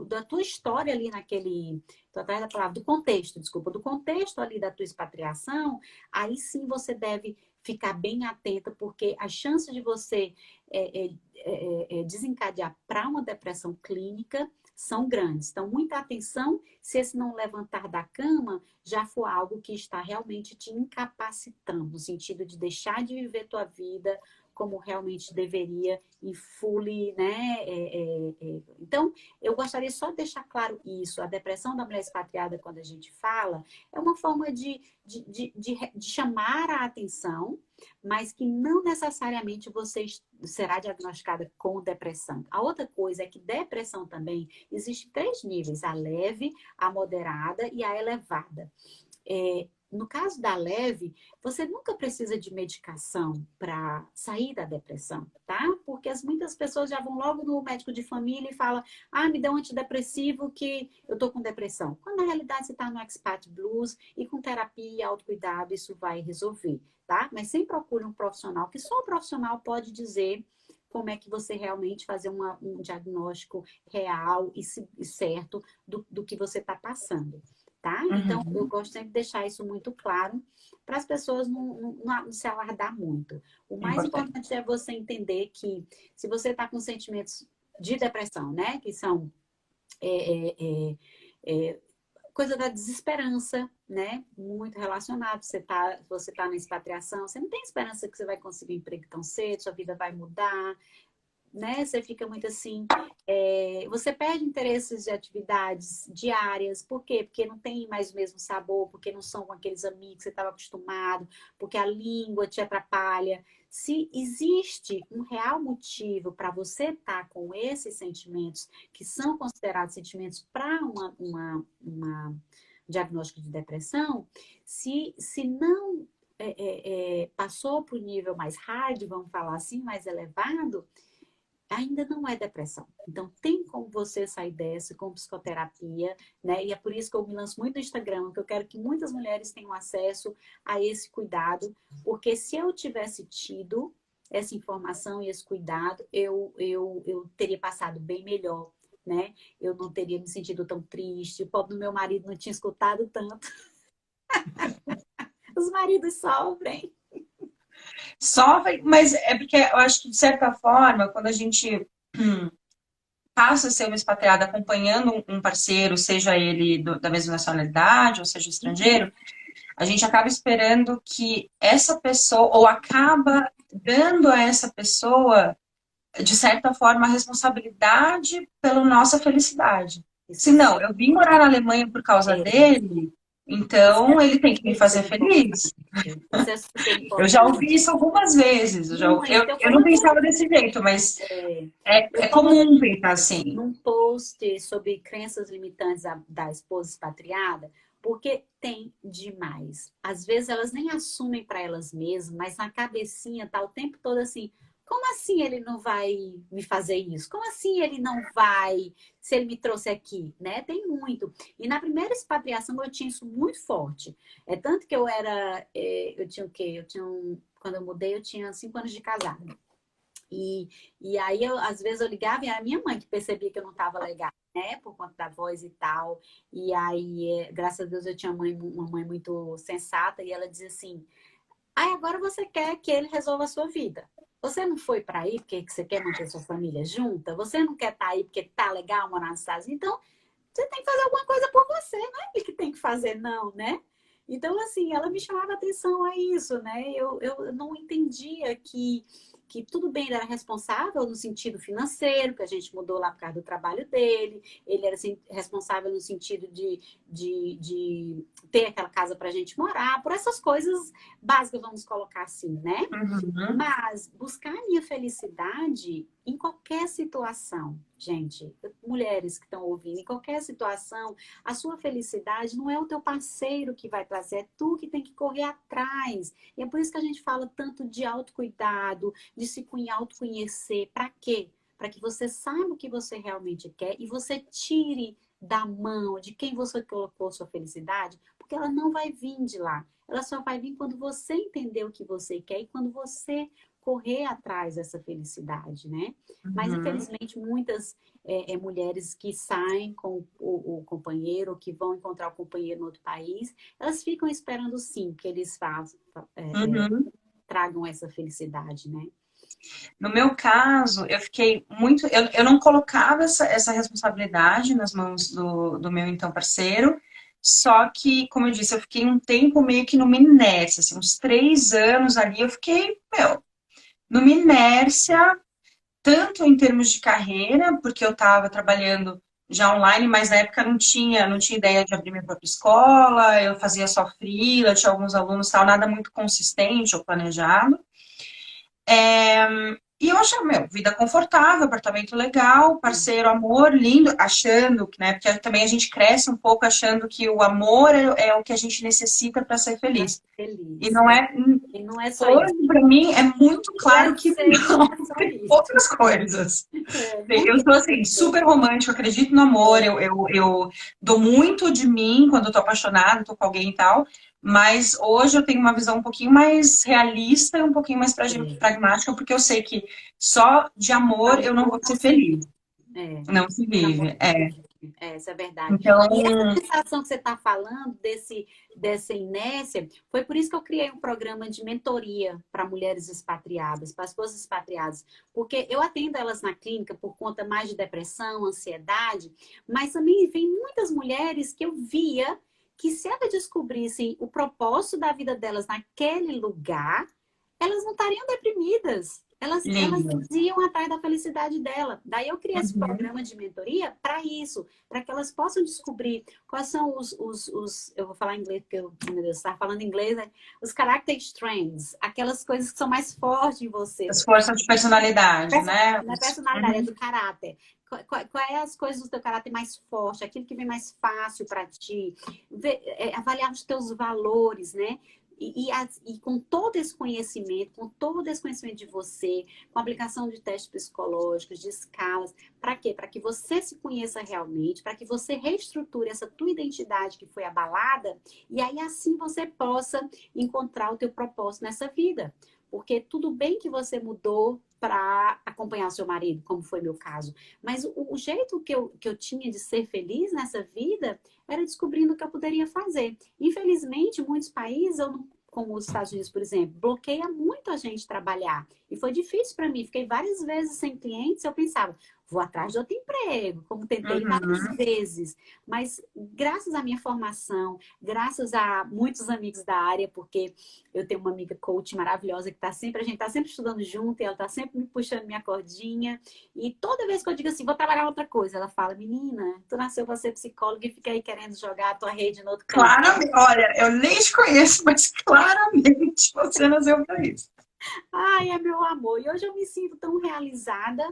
Da tua história ali naquele, tô atrás da palavra, do contexto, desculpa, do contexto ali da tua expatriação, aí sim você deve ficar bem atenta, porque as chances de você desencadear para uma depressão clínica são grandes. Então, muita atenção se esse não levantar da cama já for algo que está realmente te incapacitando, no sentido de deixar de viver tua vida como realmente deveria e fully, né? Então, eu gostaria só de deixar claro isso. A depressão da mulher expatriada, quando a gente fala, é uma forma de chamar a atenção, mas que não necessariamente você será diagnosticada com depressão. A outra coisa é que depressão também existe 3 níveis: a leve, a moderada e a elevada. No caso da leve, você nunca precisa de medicação para sair da depressão, tá? Porque muitas pessoas já vão logo no médico de família e falam: ah, me dá um antidepressivo que eu tô com depressão. Quando na realidade você está no Expat Blues e com terapia e autocuidado isso vai resolver, tá? Mas sempre procure um profissional, que só o profissional pode dizer como é que você realmente fazer um diagnóstico real e certo do que você está passando. Tá? Então, eu gosto sempre de deixar isso muito claro para as pessoas não se alardar muito. O mais importante é você entender que se você está com sentimentos de depressão, né? Que são coisa da desesperança, né? Muito relacionado. Você tá na expatriação, você não tem esperança que você vai conseguir um emprego tão cedo, sua vida vai mudar, né? Você fica muito assim, você perde interesses de atividades diárias. Por quê? Porque não tem mais o mesmo sabor, porque não são com aqueles amigos que você estava acostumado, porque a língua te atrapalha. Se existe um real motivo para você estar com esses sentimentos, que são considerados sentimentos para uma diagnóstico de depressão, se não passou para o nível mais hard, vamos falar assim, mais elevado, ainda não é depressão. Então, tem como você sair dessa com psicoterapia, né? E é por isso que eu me lanço muito no Instagram, que eu quero que muitas mulheres tenham acesso a esse cuidado, porque se eu tivesse tido essa informação e esse cuidado, eu teria passado bem melhor, né? Eu não teria me sentido tão triste, o pobre do meu marido não tinha escutado tanto. Os maridos sofrem. Sofre, mas é porque eu acho que, de certa forma, quando a gente passa a ser uma expatriada acompanhando um parceiro, seja ele da mesma nacionalidade, ou seja estrangeiro, a gente acaba esperando que essa pessoa, ou acaba dando a essa pessoa, de certa forma, a responsabilidade pela nossa felicidade. Se não, eu vim morar na Alemanha por causa dele, então ele tem que me fazer feliz. Isso é super importante. Eu já ouvi isso algumas vezes. Eu não pensava desse jeito, mas é comum pensar assim. Num post sobre crenças limitantes da esposa expatriada, porque tem demais. Às vezes elas nem assumem para elas mesmas, mas na cabecinha tá o tempo todo assim: como assim ele não vai me fazer isso? Como assim ele não vai, se ele me trouxe aqui, né? Tem muito. E na primeira expatriação eu tinha isso muito forte. É tanto que eu tinha o quê? Quando eu mudei, eu tinha 5 anos de casada. E aí, às vezes, eu ligava e era a minha mãe que percebia que eu não estava legal, né? Por conta da voz e tal. E aí, graças a Deus, eu tinha uma mãe muito sensata e ela dizia assim: agora você quer que ele resolva a sua vida. Você não foi para aí porque você quer manter sua família junta? Você não quer estar aí porque tá legal morar nos Estados Unidos? Então, você tem que fazer alguma coisa por você, não é ele que tem que fazer, não, né? Então, assim, ela me chamava atenção a isso, né? Eu não entendia que tudo bem, ele era responsável no sentido financeiro, que a gente mudou lá por causa do trabalho dele, ele era assim, responsável no sentido de ter aquela casa para a gente morar, por essas coisas básicas, vamos colocar assim, né? Uhum. Mas buscar a minha felicidade em qualquer situação, gente, mulheres que estão ouvindo, em qualquer situação, a sua felicidade não é o teu parceiro que vai trazer, é tu que tem que correr atrás. E é por isso que a gente fala tanto de autocuidado, de se autoconhecer. Para quê? Para que você saiba o que você realmente quer e você tire da mão de quem você colocou sua felicidade, porque ela não vai vir de lá. Ela só vai vir quando você entender o que você quer e quando você correr atrás dessa felicidade, né? Mas, infelizmente, muitas mulheres que saem com o companheiro, que vão encontrar o companheiro em outro país, elas ficam esperando, sim, que eles tragam essa felicidade, né? No meu caso, eu fiquei muito... Eu não colocava essa responsabilidade nas mãos do meu então parceiro, só que, como eu disse, eu fiquei um tempo meio que numa inércia, assim, uns 3 anos ali, eu fiquei, numa inércia, tanto em termos de carreira, porque eu estava trabalhando já online, mas na época não tinha ideia de abrir minha própria escola, eu fazia só freela, tinha alguns alunos, tal, nada muito consistente ou planejado. E eu achava, meu, vida confortável, apartamento legal, parceiro, amor, lindo, achando, né? Porque também a gente cresce um pouco achando que o amor é o que a gente necessita para ser Pra feliz. ser E feliz. não É. é. E não é só isso. Hoje, para mim, é muito claro Deve que ser que não, não é só tem isso. outras coisas. É, Eu muito sou assim, super romântica, acredito no amor, eu dou muito de mim quando eu tô apaixonada, tô com alguém e tal, mas hoje eu tenho uma visão um pouquinho mais realista e um pouquinho mais bem. pragmática, porque eu sei que só de amor eu não Amor vou não ser se feliz. vive. É, Não se sem amor vive. não se vive. É, isso é verdade. Então, E essa sensação que você está falando, dessa inércia, foi por isso que eu criei um programa de mentoria para mulheres expatriadas, para esposas expatriadas. Porque eu atendo elas na clínica por conta mais de depressão, ansiedade, mas também vem muitas mulheres que eu via que se elas descobrissem o propósito da vida delas naquele lugar, elas não estariam deprimidas. Elas lindo. iam atrás da felicidade dela. Daí eu criei esse Uhum. programa de mentoria para isso, para que elas possam descobrir quais são eu vou falar em inglês, porque eu, meu Deus, estava falando em inglês, né? Os character strengths, aquelas coisas que são mais fortes em você. As forças de personalidade, né? Não é personalidade, é Uhum. do caráter. Qual é as coisas do teu caráter mais forte, aquilo que vem mais fácil para ti? Avaliar os teus valores, né? E com todo esse conhecimento, com todo esse conhecimento de você, com a aplicação de testes psicológicos, de escalas, para quê? Para que você se conheça realmente, para que você reestruture essa tua identidade que foi abalada, e aí assim você possa encontrar o teu propósito nessa vida. Porque tudo bem que você mudou para acompanhar o seu marido, como foi meu caso, mas o jeito que eu tinha de ser feliz nessa vida era descobrindo o que eu poderia fazer. Infelizmente, muitos países, como os Estados Unidos, por exemplo, bloqueia muito a gente trabalhar. E foi difícil para mim. Fiquei várias vezes sem clientes. Eu pensava, vou atrás de outro emprego, como tentei várias Uhum. vezes. Mas graças à minha formação, graças a muitos amigos da área, porque eu tenho uma amiga coach maravilhosa que a gente está sempre estudando junto, e ela está sempre me puxando minha cordinha. E toda vez que eu digo assim, vou trabalhar outra coisa, ela fala, menina, tu nasceu para ser psicóloga e fica aí querendo jogar a tua rede no outro canto. Claramente, olha, eu nem te conheço, mas claramente você nasceu para isso. Ai, é meu amor. E hoje eu me sinto tão realizada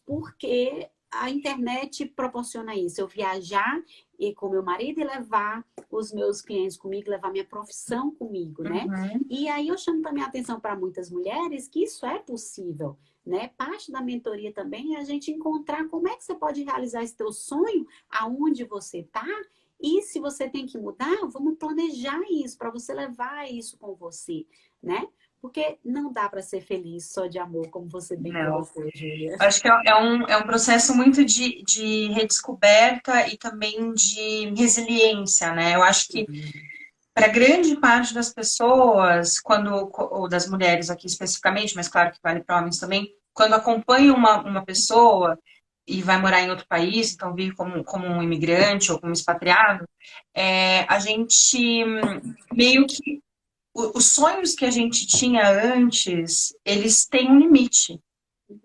porque a internet proporciona isso. Eu viajar e com meu marido e levar os meus clientes comigo, levar minha profissão comigo, né? Uhum. E aí eu chamo também a atenção para muitas mulheres que isso é possível, né? Parte da mentoria também é a gente encontrar como é que você pode realizar esse teu sonho aonde você está. E se você tem que mudar, vamos planejar isso para você levar isso com você, né? Porque não dá para ser feliz só de amor, como você bem Não. colocou, Júlia. Acho que é um processo muito de redescoberta e também de resiliência, né? Eu acho que para grande parte das pessoas, ou das mulheres aqui especificamente, mas claro que vale para homens também, quando acompanham uma pessoa e vai morar em outro país, então vive como um imigrante ou como expatriado, a gente meio que os sonhos que a gente tinha antes, eles têm um limite.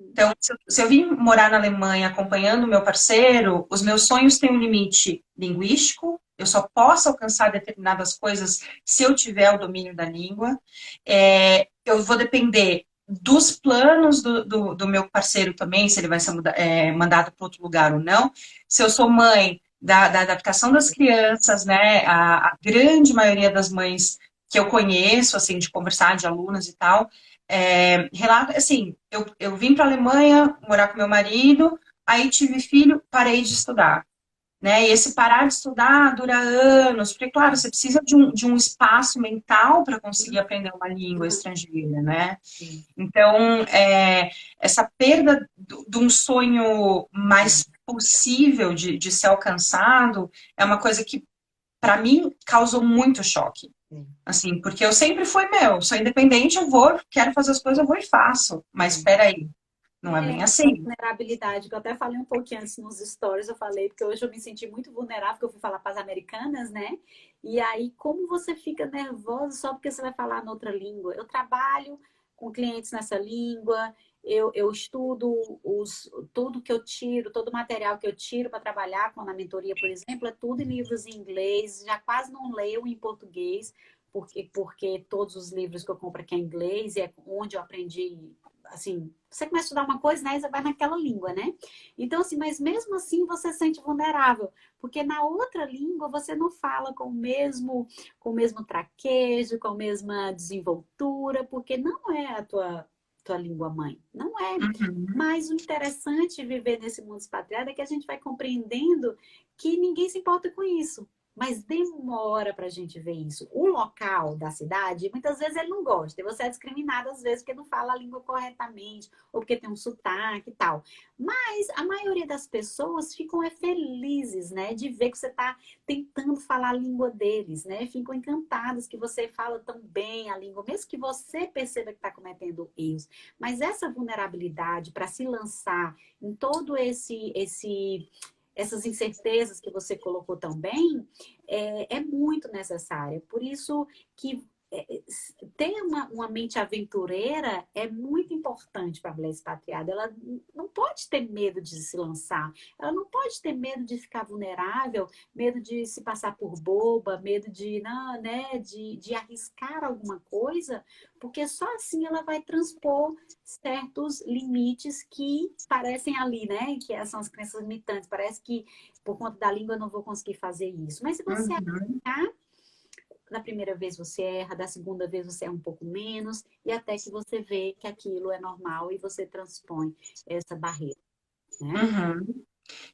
Então, se eu vim morar na Alemanha acompanhando o meu parceiro, os meus sonhos têm um limite linguístico, eu só posso alcançar determinadas coisas se eu tiver o domínio da língua. Eu vou depender dos planos do meu parceiro também, se ele vai ser mandado para outro lugar ou não. Se eu sou mãe, da adaptação das crianças, né? A grande maioria das mães que eu conheço, assim, de conversar, de alunas e tal, relato, assim, eu vim para a Alemanha morar com meu marido, aí tive filho, parei de estudar, né? E esse parar de estudar dura anos, porque, claro, você precisa de um espaço mental para conseguir aprender uma língua estrangeira, né? Então, essa perda de um sonho mais possível de ser alcançado é uma coisa que, para mim, causou muito choque. Assim, porque eu sempre fui sou independente, eu vou, quero fazer as coisas, eu vou e faço. Mas espera aí, não é É, bem a assim. vulnerabilidade, que eu até falei um pouquinho antes nos stories, eu falei, porque hoje eu me senti muito vulnerável, porque eu fui falar para as americanas, né? E aí, como você fica nervosa só porque você vai falar noutra língua? Eu trabalho com clientes nessa língua. Eu estudo tudo que eu tiro, todo o material que eu tiro para trabalhar com a mentoria, por exemplo, é tudo em livros em inglês. Já quase não leio em português, porque todos os livros que eu compro aqui é em inglês e é onde eu aprendi, assim, você começa a estudar uma coisa, né, e você vai naquela língua, né? Então, assim, mas mesmo assim você se sente vulnerável, porque na outra língua você não fala com o mesmo traquejo, com a mesma desenvoltura, porque não é a tua língua mãe. Não é. Uhum. Mas o interessante de viver nesse mundo expatriado é que a gente vai compreendendo que ninguém se importa com isso. Mas demora para a gente ver isso. O local da cidade, muitas vezes ele não gosta. E você é discriminado às vezes porque não fala a língua corretamente, ou porque tem um sotaque e tal. Mas a maioria das pessoas ficam felizes, né? De ver que você está tentando falar a língua deles, né? Ficam encantados que você fala tão bem a língua, mesmo que você perceba que está cometendo erros. Mas essa vulnerabilidade para se lançar em todo essas incertezas que você colocou também, é muito necessária. Por isso que ter uma mente aventureira é muito importante para a mulher expatriada. Ela não pode ter medo de se lançar, ela não pode ter medo de ficar vulnerável, medo de se passar por boba, medo de, não, né, de arriscar alguma coisa, porque só assim ela vai transpor certos limites que parecem ali, né? Que são as crenças limitantes. Parece que por conta da língua eu não vou conseguir fazer isso. Mas se você Uhum. arriscar, da primeira vez você erra, da segunda vez você erra um pouco menos, e até que você vê que aquilo é normal e você transpõe essa barreira, né? Uhum.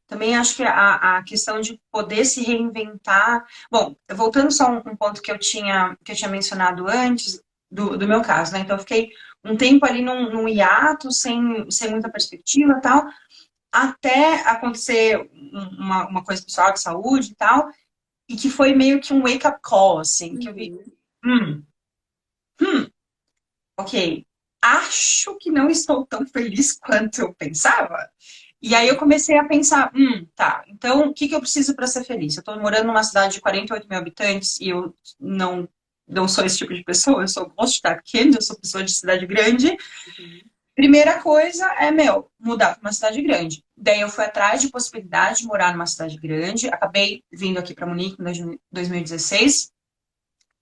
Também acho que a questão de poder se reinventar. Bom, voltando só um ponto que eu tinha mencionado antes, do meu caso, né? Então, eu fiquei um tempo ali num hiato, sem muita perspectiva e tal, até acontecer uma coisa pessoal de saúde e tal, e que foi meio que um wake-up call, assim, que eu vi, Uhum. hum, ok, acho que não estou tão feliz quanto eu pensava. E aí eu comecei a pensar, tá, então o que eu preciso para ser feliz? Eu estou morando numa cidade de 48 mil habitantes e eu não sou esse tipo de pessoa, gosto de estar pequeno, eu sou pessoa de cidade grande. Uhum. Primeira coisa é, mudar para uma cidade grande. Daí eu fui atrás de possibilidade de morar numa cidade grande, acabei vindo aqui para Munique em 2016.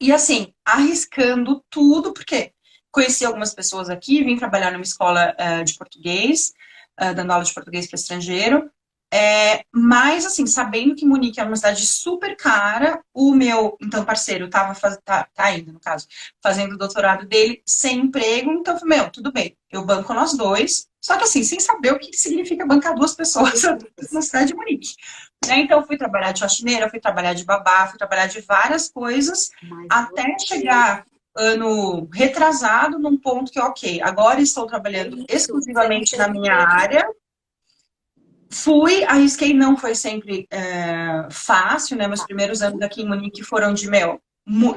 E assim, arriscando tudo, porque conheci algumas pessoas aqui, vim trabalhar numa escola de português, dando aula de português para estrangeiro. Mas, assim, sabendo que Munique é uma cidade super cara, o meu, então, parceiro estava tá ainda, no caso, fazendo o doutorado dele sem emprego, então, eu falei, tudo bem, eu banco nós dois, só que, assim, sem saber o que significa bancar duas pessoas na cidade de Munique. Né? Então, fui trabalhar de faxineira, fui trabalhar de babá, fui trabalhar de várias coisas, Mas até você, chegar ano retrasado num ponto que, ok, agora estou é trabalhando isso, você não exclusivamente na teve minha medo. área. Fui, arrisquei, não foi sempre fácil, né? Meus primeiros anos aqui em Munique foram de,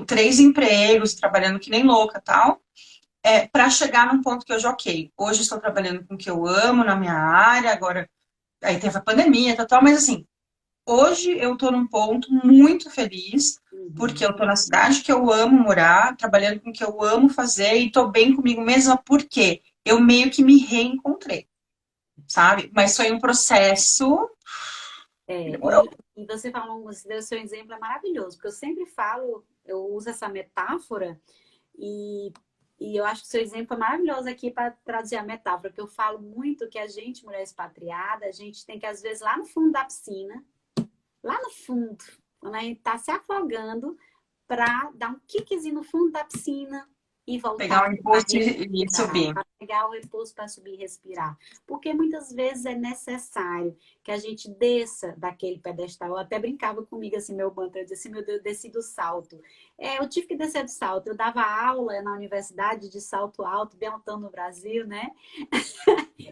3 empregos, trabalhando que nem louca tal, para chegar num ponto que eu já, ok, hoje estou trabalhando com o que eu amo na minha área, agora, aí teve a pandemia, tal, mas assim, hoje eu estou num ponto muito feliz, porque Uhum. eu estou na cidade que eu amo morar, trabalhando com o que eu amo fazer e estou bem comigo mesma, porque eu meio que me reencontrei, sabe? Mas foi um processo que demorou. E você falou, você deu seu exemplo, é maravilhoso, porque eu sempre falo, eu uso essa metáfora e, e eu acho que o seu exemplo é maravilhoso aqui para traduzir a metáfora, porque eu falo muito que a gente, mulher expatriada, a gente tem que, às vezes, lá no fundo da piscina, lá no fundo, quando a gente está se afogando, para dar um kickzinho no fundo da piscina e voltar Pegar um a impulso e respirar, subir. para pegar o repouso para subir e respirar. Porque muitas vezes é necessário que a gente desça daquele pedestal. Eu até brincava comigo assim, meu mantra, eu disse, meu Deus, eu desci do salto. Eu tive que descer do salto. Eu dava aula na universidade de salto alto, bem altão no Brasil, né?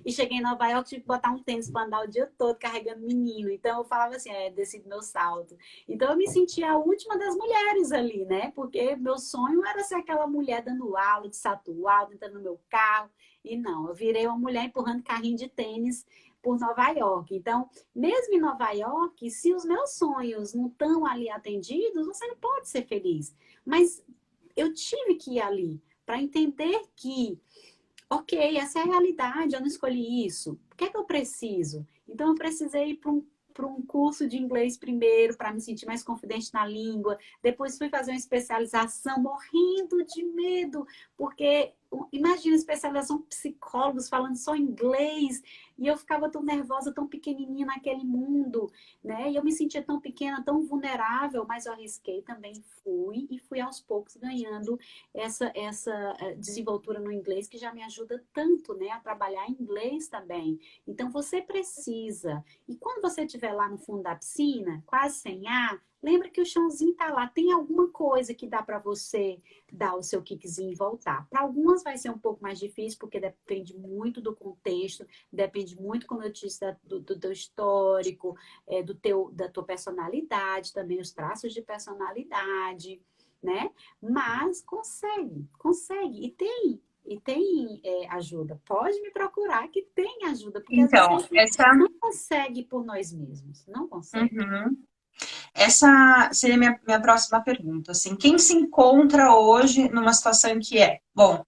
E cheguei em Nova York, tive que botar um tênis para andar o dia todo carregando menino. Então eu falava assim, desci do meu salto. Então eu me sentia a última das mulheres ali, né? Porque meu sonho era ser aquela mulher dando aula de salto alto, entrando no meu carro. E não, eu virei uma mulher empurrando carrinho de tênis por Nova York. Então, mesmo em Nova York, se os meus sonhos não estão ali atendidos, você não pode ser feliz. Mas eu tive que ir ali, para entender que, ok, essa é a realidade, eu não escolhi isso. O que é que eu preciso? Então, eu precisei ir para um curso de inglês primeiro, para me sentir mais confidente na língua. Depois fui fazer uma especialização morrendo de medo, porque imagina especialização psicólogos falando só inglês, e eu ficava tão nervosa, tão pequenininha naquele mundo, né? E eu me sentia tão pequena, tão vulnerável, mas eu arrisquei também, fui aos poucos ganhando essa desenvoltura no inglês, que já me ajuda tanto, né, a trabalhar inglês também. Então, você precisa. E quando você estiver lá no fundo da piscina, quase sem ar, lembra que o chãozinho tá lá. Tem alguma coisa que dá para você dar o seu kickzinho e voltar. Para algumas vai ser um pouco mais difícil, porque depende muito do contexto, depende muito, como eu disse, do teu histórico, da tua personalidade, também os traços de personalidade, né? Mas consegue. E tem ajuda. Pode me procurar que tem ajuda, porque às vezes a Então, gente não consegue por nós mesmos. Não consegue. uhum. Essa seria minha próxima pergunta. Assim, quem se encontra hoje numa situação em que bom,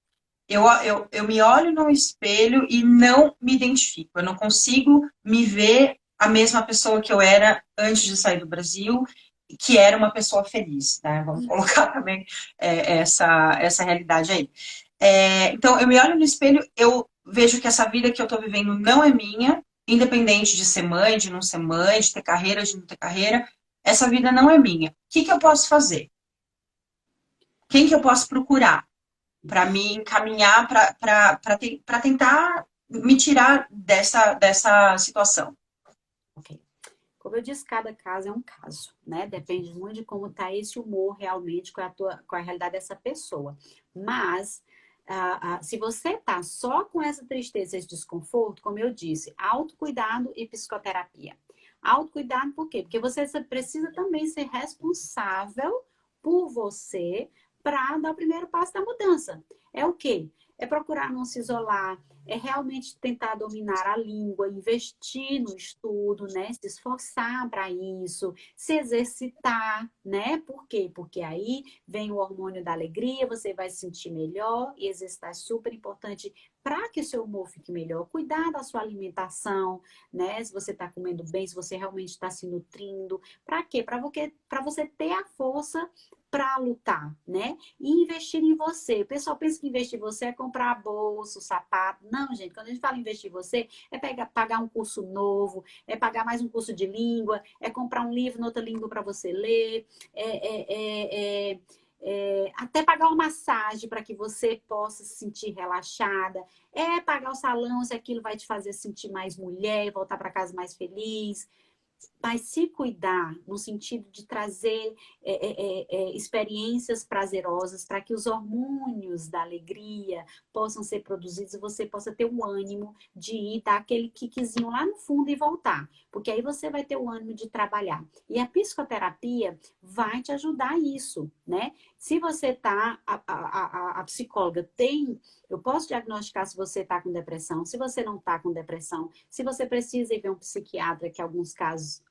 eu me olho no espelho e não me identifico, eu não consigo me ver a mesma pessoa que eu era antes de sair do Brasil, que era uma pessoa feliz, né? Vamos colocar também essa realidade aí. Então, eu me olho no espelho, eu vejo que essa vida que eu estou vivendo não é minha, independente de ser mãe, de não ser mãe, de ter carreira, de não ter carreira, essa vida não é minha. O que eu posso fazer? Quem que eu posso procurar para me encaminhar para tentar me tirar dessa situação? Ok. Como eu disse, cada caso é um caso, né? Depende muito de como tá esse humor realmente, com a realidade dessa pessoa. Mas, se você tá só com essa tristeza, esse desconforto, como eu disse, autocuidado e psicoterapia. Autocuidado por quê? Porque você precisa também ser responsável por você para dar o primeiro passo da mudança. É o quê? É procurar não se isolar, é realmente tentar dominar a língua, investir no estudo, né? Se esforçar para isso, se exercitar, né? Por quê? Porque aí vem o hormônio da alegria, você vai se sentir melhor, e exercitar é super importante para que o seu humor fique melhor. Cuidar da sua alimentação, né? Se você está comendo bem, se você realmente está se nutrindo. Para quê? Para você ter a força para lutar, né? E investir em você. O pessoal pensa que investir em você é comprar bolsa, sapato. Não, gente, quando a gente fala em investir em você, é pagar um curso novo, é pagar mais um curso de língua, é comprar um livro em outra língua para você ler, até pagar uma massagem para que você possa se sentir relaxada, é pagar o salão se aquilo vai te fazer sentir mais mulher e voltar para casa mais feliz. Mas se cuidar no sentido de trazer experiências prazerosas para que os hormônios da alegria possam ser produzidos e você possa ter o ânimo de ir dar aquele kickzinho lá no fundo e voltar. Porque aí você vai ter o ânimo de trabalhar. E a psicoterapia vai te ajudar isso, né? Se você tá, a psicóloga tem, eu posso diagnosticar se você está com depressão, se você não está com depressão, se você precisa ir ver um psiquiatra, que em alguns casos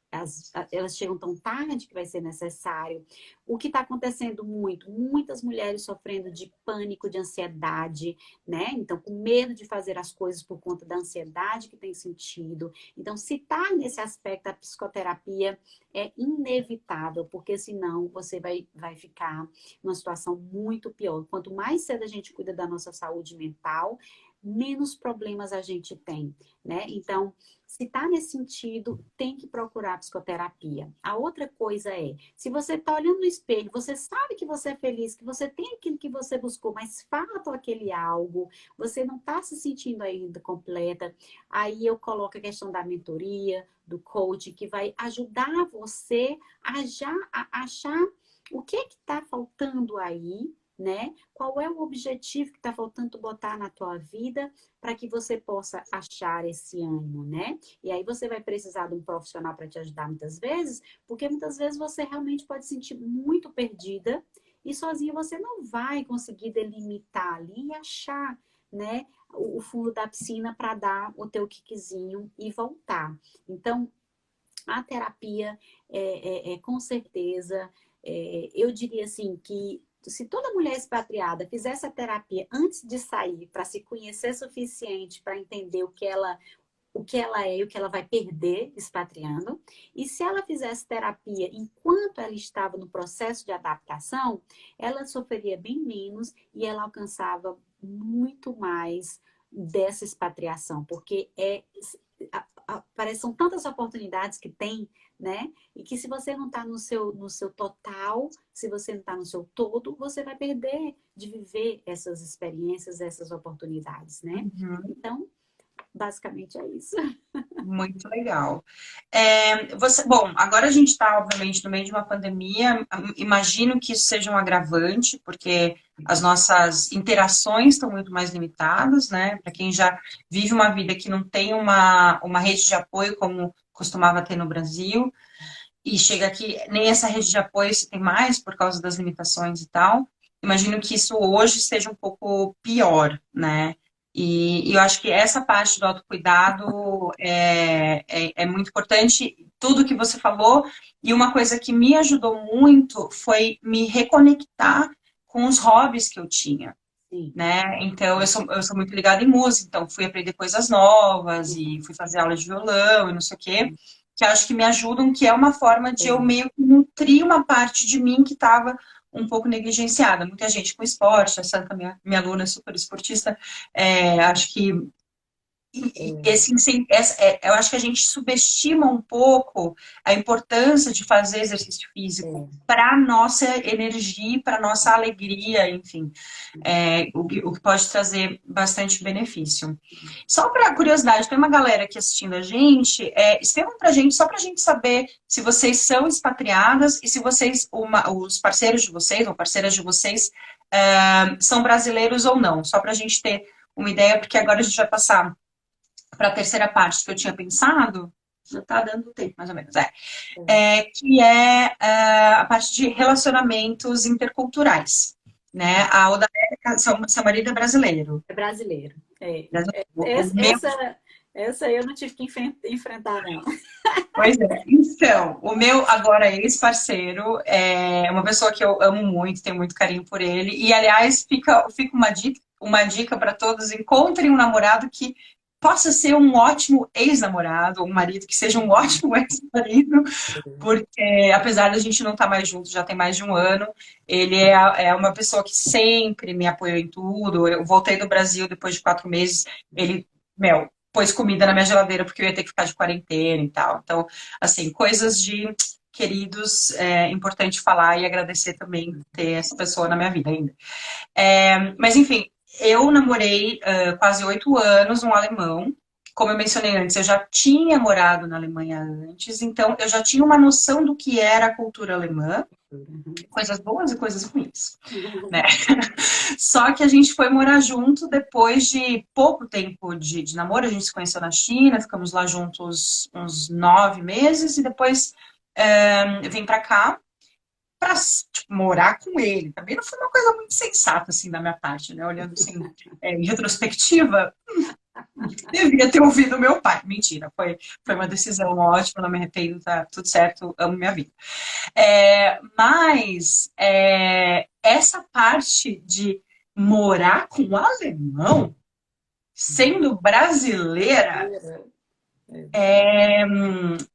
elas chegam tão tarde que vai ser necessário. O que está acontecendo muitas mulheres sofrendo de pânico, de ansiedade, né? Então, com medo de fazer as coisas por conta da ansiedade que tem sentido. Então, se está nesse aspecto, a psicoterapia é inevitável, porque senão você vai ficar numa situação muito pior. Quanto mais cedo a gente cuida da nossa saúde mental, menos problemas a gente tem, né? Então, se tá nesse sentido, tem que procurar psicoterapia. A outra coisa se você tá olhando no espelho, você sabe que você é feliz, que você tem aquilo que você buscou, mas falta aquele algo, você não tá se sentindo ainda completa, aí eu coloco a questão da mentoria, do coaching, que vai ajudar você a achar o que tá faltando aí, né? Qual é o objetivo que está faltando botar na tua vida para que você possa achar esse ânimo, né? E aí você vai precisar de um profissional para te ajudar muitas vezes, porque muitas vezes você realmente pode se sentir muito perdida e sozinha você não vai conseguir delimitar ali e achar, né, o fundo da piscina para dar o teu kickzinho e voltar. Então, a terapia com certeza, eu diria assim que se toda mulher expatriada fizesse a terapia antes de sair, para se conhecer suficiente para entender o que ela é e o que ela vai perder expatriando. E se ela fizesse terapia enquanto ela estava no processo de adaptação, ela sofreria bem menos e ela alcançava muito mais dessa expatriação, porque são tantas oportunidades que tem, né? E que se você não está no seu total, se você não está no seu todo, você vai perder de viver essas experiências, essas oportunidades, né? Uhum. Então, basicamente é isso. Muito legal. Bom, agora a gente está, obviamente, no meio de uma pandemia. Imagino que isso seja um agravante, porque as nossas interações estão muito mais limitadas, né? Para quem já vive uma vida que não tem uma rede de apoio como costumava ter no Brasil, e chega aqui, nem essa rede de apoio se tem mais por causa das limitações e tal. Imagino que isso hoje esteja um pouco pior, né? E eu acho que essa parte do autocuidado é muito importante, tudo que você falou. E uma coisa que me ajudou muito foi me reconectar com os hobbies que eu tinha, Sim. né? Então, eu sou muito ligada em música, então fui aprender coisas novas e fui fazer aula de violão e não sei o quê, que acho que me ajudam, que é uma forma de eu meio que nutrir uma parte de mim que estava um pouco negligenciada. Muita gente com esporte, a Santa, minha aluna é super esportista, acho que eu acho que a gente subestima um pouco a importância de fazer exercício físico para a nossa energia, para a nossa alegria, enfim, o que pode trazer bastante benefício. Só para curiosidade, tem uma galera aqui assistindo a gente, escrevam para a gente, só para a gente saber se vocês são expatriadas e se vocês, os parceiros de vocês, ou parceiras de vocês, são brasileiros ou não, só para a gente ter uma ideia, porque agora a gente vai passar para a terceira parte que eu tinha pensado, já está dando tempo, mais ou menos, que é a parte de relacionamentos interculturais, né? A Odamérica, seu marido é brasileiro. É brasileiro. Meu... Essa aí eu não tive que enfrentar, não. Pois é. Então, o meu agora ex-parceiro é uma pessoa que eu amo muito, tenho muito carinho por ele. E, aliás, fica uma dica para todos: encontrem um namorado que possa ser um ótimo ex-namorado, ou um marido que seja um ótimo ex-marido, porque apesar da gente não estar mais junto, já tem mais de um ano, ele é uma pessoa que sempre me apoiou em tudo. Eu voltei do Brasil depois de 4 meses, ele, pôs comida na minha geladeira porque eu ia ter que ficar de quarentena e tal. Então, assim, coisas de queridos, é importante falar e agradecer também ter essa pessoa na minha vida ainda. Mas, enfim, eu namorei quase 8 anos um alemão. Como eu mencionei antes, eu já tinha morado na Alemanha antes, então eu já tinha uma noção do que era a cultura alemã, coisas boas e coisas ruins, né? Só que a gente foi morar junto depois de pouco tempo de namoro. A gente se conheceu na China, ficamos lá juntos uns 9 meses e depois vim pra cá para morar com ele. Também não foi uma coisa muito sensata, assim, da minha parte, né? Olhando assim, em retrospectiva, devia ter ouvido meu pai. Mentira, foi uma decisão ótima, não me arrependo, tá tudo certo, amo minha vida. Mas essa parte de morar com um alemão, sendo brasileira,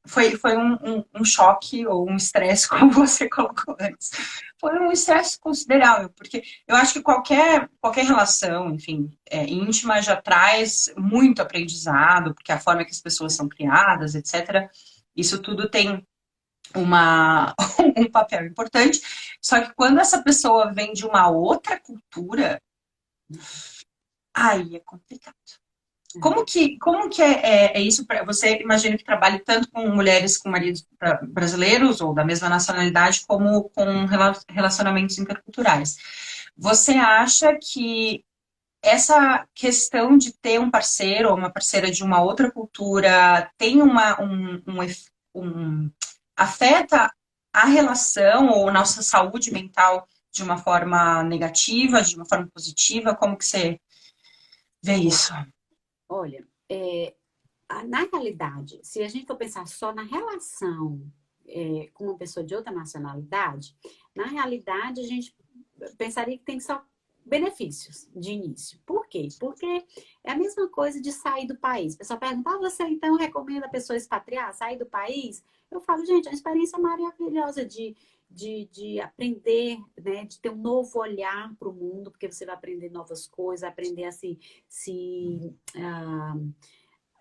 foi um choque ou um estresse, como você colocou antes. Foi um estresse considerável, porque eu acho que qualquer relação, enfim, íntima já traz muito aprendizado, porque a forma que as pessoas são criadas, etc. Isso tudo tem um papel importante. Só que quando essa pessoa vem de uma outra cultura, aí é complicado. Como que é isso para você? Imagino que trabalhe tanto com mulheres com maridos brasileiros ou da mesma nacionalidade, como com relacionamentos interculturais. Você acha que essa questão de ter um parceiro ou uma parceira de uma outra cultura tem afeta a relação ou nossa saúde mental de uma forma negativa, de uma forma positiva? Como que você vê isso? Olha, na realidade, se a gente for pensar só na relação com uma pessoa de outra nacionalidade, na realidade a gente pensaria que tem só benefícios de início. Por quê? Porque é a mesma coisa de sair do país. O pessoal pergunta, você então recomenda a pessoa expatriar, sair do país? Eu falo, gente, é uma experiência maravilhosa de aprender, né? De ter um novo olhar para o mundo, porque você vai aprender novas coisas, aprender a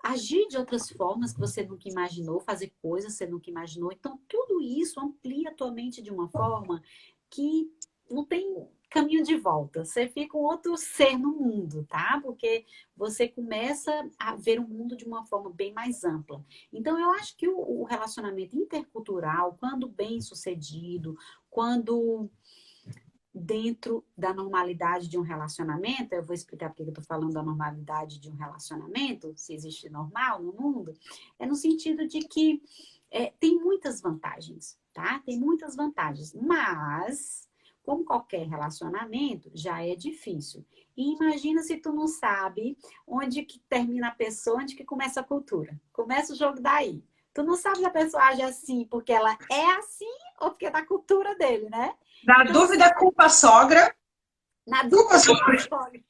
agir de outras formas que você nunca imaginou, fazer coisas que você nunca imaginou. Então, tudo isso amplia a tua mente de uma forma que não tem caminho de volta. Você fica um outro ser no mundo, tá? Porque você começa a ver o mundo de uma forma bem mais ampla. Então, eu acho que o relacionamento intercultural, quando bem sucedido, quando dentro da normalidade de um relacionamento, eu vou explicar porque eu estou falando da normalidade de um relacionamento, se existe normal no mundo, é no sentido de que tem muitas vantagens, tá? Tem muitas vantagens, mas, como qualquer relacionamento, já é difícil. E imagina se tu não sabe onde que termina a pessoa, onde que começa a cultura. Começa o jogo daí. Tu não sabe se a pessoa age assim porque ela é assim ou porque é da cultura dele, né? Na Então, dúvida, culpa a sogra. na Culpa a dúvida, sogra.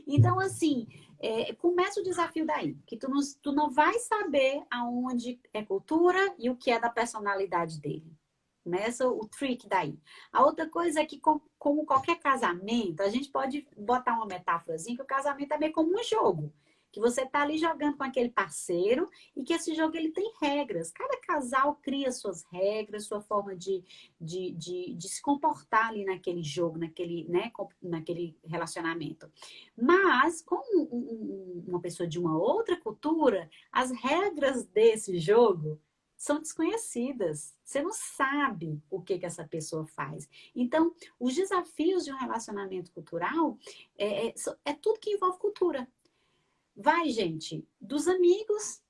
então, assim, começa o desafio daí, que tu não vai saber aonde é cultura e o que é da personalidade dele. Começa o trick daí. A outra coisa é que, como qualquer casamento, a gente pode botar uma metáforazinha que o casamento é meio como um jogo. Que você tá ali jogando com aquele parceiro e que esse jogo ele tem regras. Cada casal cria suas regras, sua forma de se comportar ali naquele jogo, naquele relacionamento. Mas, como uma pessoa de uma outra cultura, as regras desse jogo são desconhecidas. Você não sabe o que essa pessoa faz. Então, os desafios de um relacionamento cultural é tudo que envolve cultura. Vai, gente, dos amigos,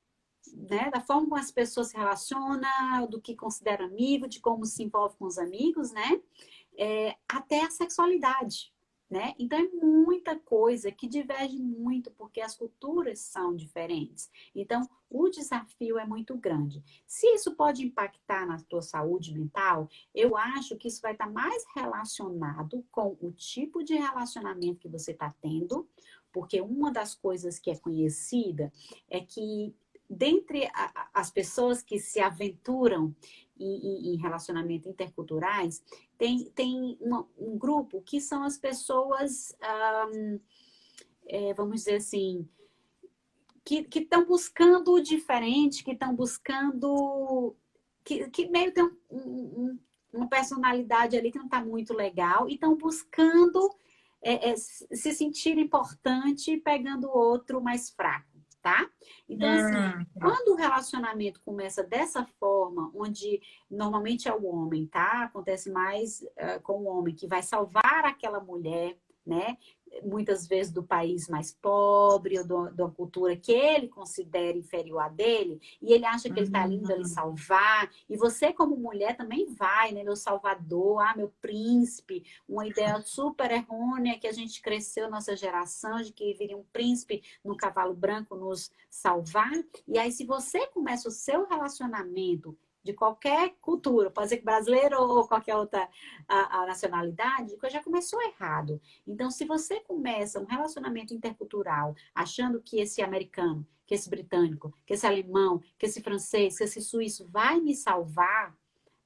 né, da forma como as pessoas se relacionam, do que considera amigo, de como se envolve com os amigos, né? Até a sexualidade, né? Então é muita coisa que diverge muito porque as culturas são diferentes. Então o desafio é muito grande. Se isso pode impactar na tua saúde mental, eu acho que isso vai estar mais relacionado com o tipo de relacionamento que você está tendo, porque uma das coisas que é conhecida é que dentre as pessoas que se aventuram em relacionamentos interculturais, tem um grupo que são as pessoas, vamos dizer assim, que estão buscando o diferente, que estão buscando, que meio tem uma personalidade ali que não está muito legal, e estão buscando se sentir importante pegando o outro mais fraco, tá? Então, assim, quando o relacionamento começa dessa forma, onde normalmente é o homem, tá? Acontece mais com o homem que vai salvar aquela mulher, né? Muitas vezes do país mais pobre, ou da cultura que ele considera inferior a dele, e ele acha que ele está lindo ali salvar, e você como mulher também vai, né? Meu salvador, meu príncipe, uma ideia super errônea que a gente cresceu nossa geração, de que viria um príncipe no cavalo branco nos salvar, e aí se você começa o seu relacionamento de qualquer cultura, pode ser brasileiro ou qualquer outra a nacionalidade, já começou errado. Então, se você começa um relacionamento intercultural achando que esse americano, que esse britânico, que esse alemão, que esse francês, que esse suíço vai me salvar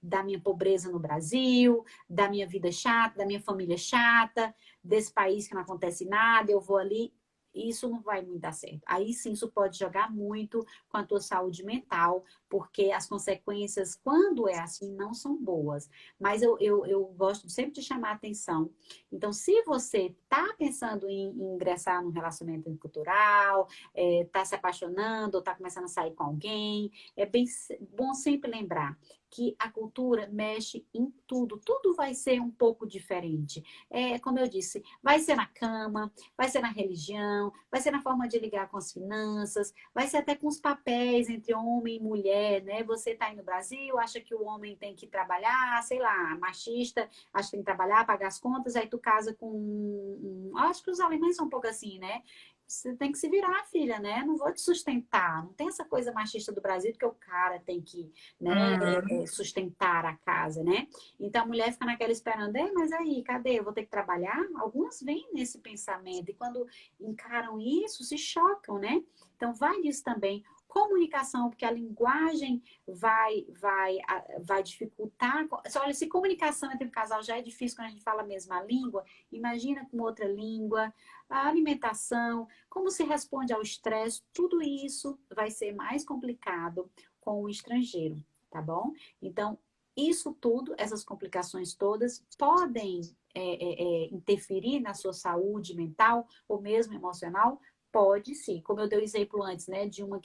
da minha pobreza no Brasil, da minha vida chata, da minha família chata, desse país que não acontece nada, eu vou ali, isso não vai me dar certo. Aí sim, isso pode jogar muito com a tua saúde mental, porque as consequências, quando é assim, não são boas. Mas eu gosto sempre de chamar a atenção. Então, se você está pensando em ingressar num relacionamento cultural, está se apaixonando, ou está começando a sair com alguém, é bem bom sempre lembrar que a cultura mexe em tudo. Tudo vai ser um pouco diferente. Como eu disse, vai ser na cama, vai ser na religião, vai ser na forma de ligar com as finanças, vai ser até com os papéis entre homem e mulher, né? Você está aí no Brasil, acha que o homem tem que trabalhar, sei lá, machista, acha que tem que trabalhar, pagar as contas, aí tu casa com... Acho que os alemães são um pouco assim, né? você tem que se virar, filha, né? Não vou te sustentar. Não tem essa coisa machista do Brasil que o cara tem que, né, Uhum. sustentar a casa, né? Então a mulher fica naquela esperando, ei, mas aí, cadê? Eu vou ter que trabalhar? Algumas vêm nesse pensamento e quando encaram isso, se chocam, né? Então vai disso também. Comunicação, porque a linguagem vai dificultar. Olha, se comunicação entre um casal já é difícil quando a gente fala a mesma língua, imagina com outra língua, a alimentação, como se responde ao estresse, tudo isso vai ser mais complicado com o estrangeiro, tá bom? Então, isso tudo, essas complicações todas, podem interferir na sua saúde mental ou mesmo emocional? Pode sim. Como eu dei o exemplo antes, né, de uma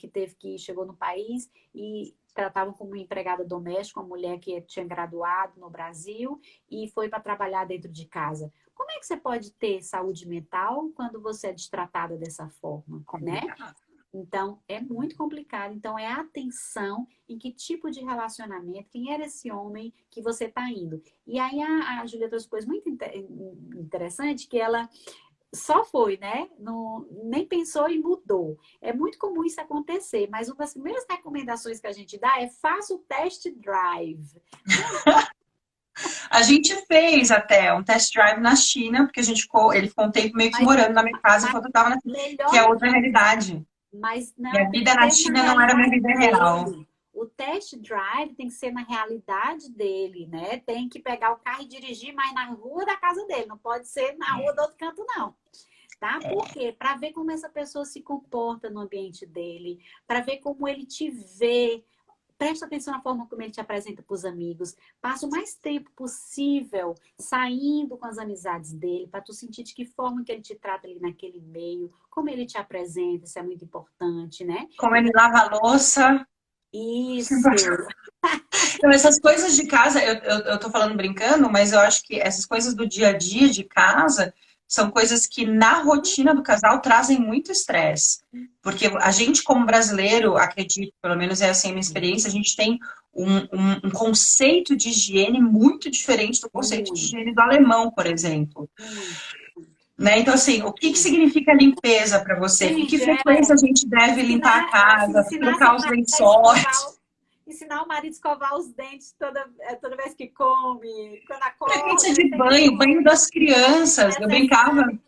chegou no país e tratavam como empregada doméstica, uma mulher que tinha graduado no Brasil e foi para trabalhar dentro de casa. Como é que você pode ter saúde mental quando você é destratada dessa forma, né? Complicado. Então, é muito complicado. Então, é atenção em que tipo de relacionamento, quem era esse homem que você está indo. E aí, a Júlia trouxe coisa muito interessante, que ela só foi, né? Não, nem pensou e mudou. É muito comum isso acontecer, mas uma das primeiras recomendações que a gente dá é faça o test drive. A gente fez até um test drive na China, porque ele ficou um tempo meio que Mas, morando na minha casa mas enquanto eu estava na China, que é melhor outra realidade. Mas não, Minha tem que vida na ser na China não era minha realidade vida real. dele. O test drive tem que ser na realidade dele, né? Tem que pegar o carro e dirigir, mas na rua da casa dele. Não pode ser na rua do outro canto, não. Tá? Por quê? Para ver como essa pessoa se comporta no ambiente dele, para ver como ele te vê. Presta atenção na forma como ele te apresenta para os amigos. Passa o mais tempo possível saindo com as amizades dele, para tu sentir de que forma que ele te trata ali naquele meio, como ele te apresenta, isso é muito importante, né? Como ele lava a louça. Isso. Então, essas coisas de casa, eu tô falando brincando, mas eu acho que essas coisas do dia a dia de casa são coisas que na rotina do casal trazem muito estresse. Porque a gente, como brasileiro, acredito, pelo menos é assim a minha experiência, a gente tem um conceito de higiene muito diferente do conceito de Muito, higiene do alemão, por exemplo. muito, Né? Então, assim, o que muito. significa limpeza para você? Com que Gente, frequência a gente deve limpar a casa, ensinar seu trocar os marido a lençóis? ensinar o marido a escovar os dentes toda vez que come, quando Frequência acorda, de tem que banho, banho das é crianças. necessário.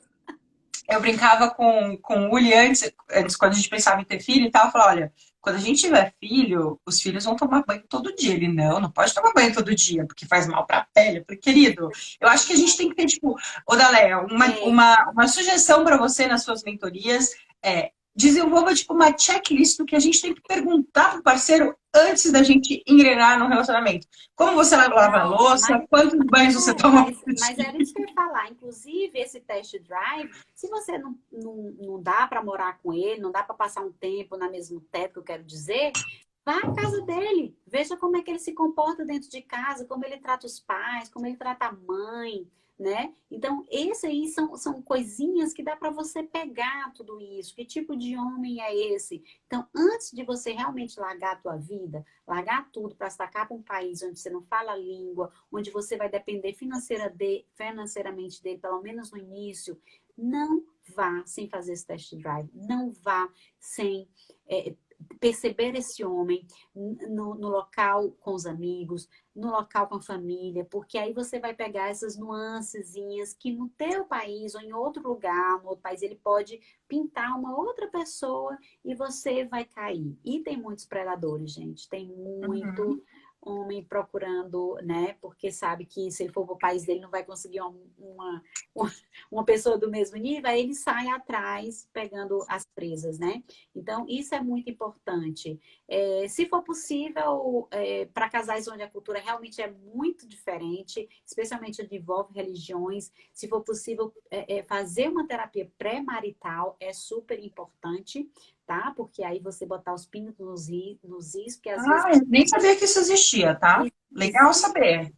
Eu brincava com o Uli antes, quando a gente pensava em ter filho e tal, eu falava, olha, quando a gente tiver filho, os filhos vão tomar banho todo dia. Ele, não pode tomar banho todo dia, porque faz mal para a pele. Eu falei, querido, eu acho que a gente tem que ter, tipo, ô Daléa, Tem. uma sugestão para você nas suas mentorias é desenvolva, tipo, uma checklist do que a gente tem que perguntar pro parceiro antes da gente engrenar no relacionamento. Como você lava a Não, louça? Quantos banhos você toma por mas dia? era isso que eu ia falar. Inclusive, esse test drive, se você não dá para morar com ele, não dá para passar um tempo na mesmo teto, que eu quero dizer, vá à casa dele. Veja como é que ele se comporta dentro de casa, como ele trata os pais, como ele trata a mãe, né? Então, esse aí são coisinhas que dá para você pegar tudo isso. Que tipo de homem é esse? Então, antes de você realmente largar a tua vida, largar tudo para sacar para um país onde você não fala a língua, onde você vai depender financeiramente dele, pelo menos no início, não vá sem fazer esse test drive. Não vá sem perceber esse homem no local com os amigos, no local com a família, porque aí você vai pegar essas nuancezinhas que no teu país ou em outro lugar, no outro país, ele pode pintar uma outra pessoa e você vai cair. E tem muitos predadores, gente. Tem muito Uhum. homem procurando, né? Porque sabe que se ele for para o país dele não vai conseguir uma pessoa do mesmo nível, aí ele sai atrás pegando as presas, né? Então, isso é muito importante. Se for possível, para casais onde a cultura realmente é muito diferente, especialmente onde envolve religiões, se for possível, fazer uma terapia pré-marital é super importante, tá? Porque aí você botar os pingos nos is, porque às vezes Ah, eu nem sabia que isso existia, tá? Legal existe. saber.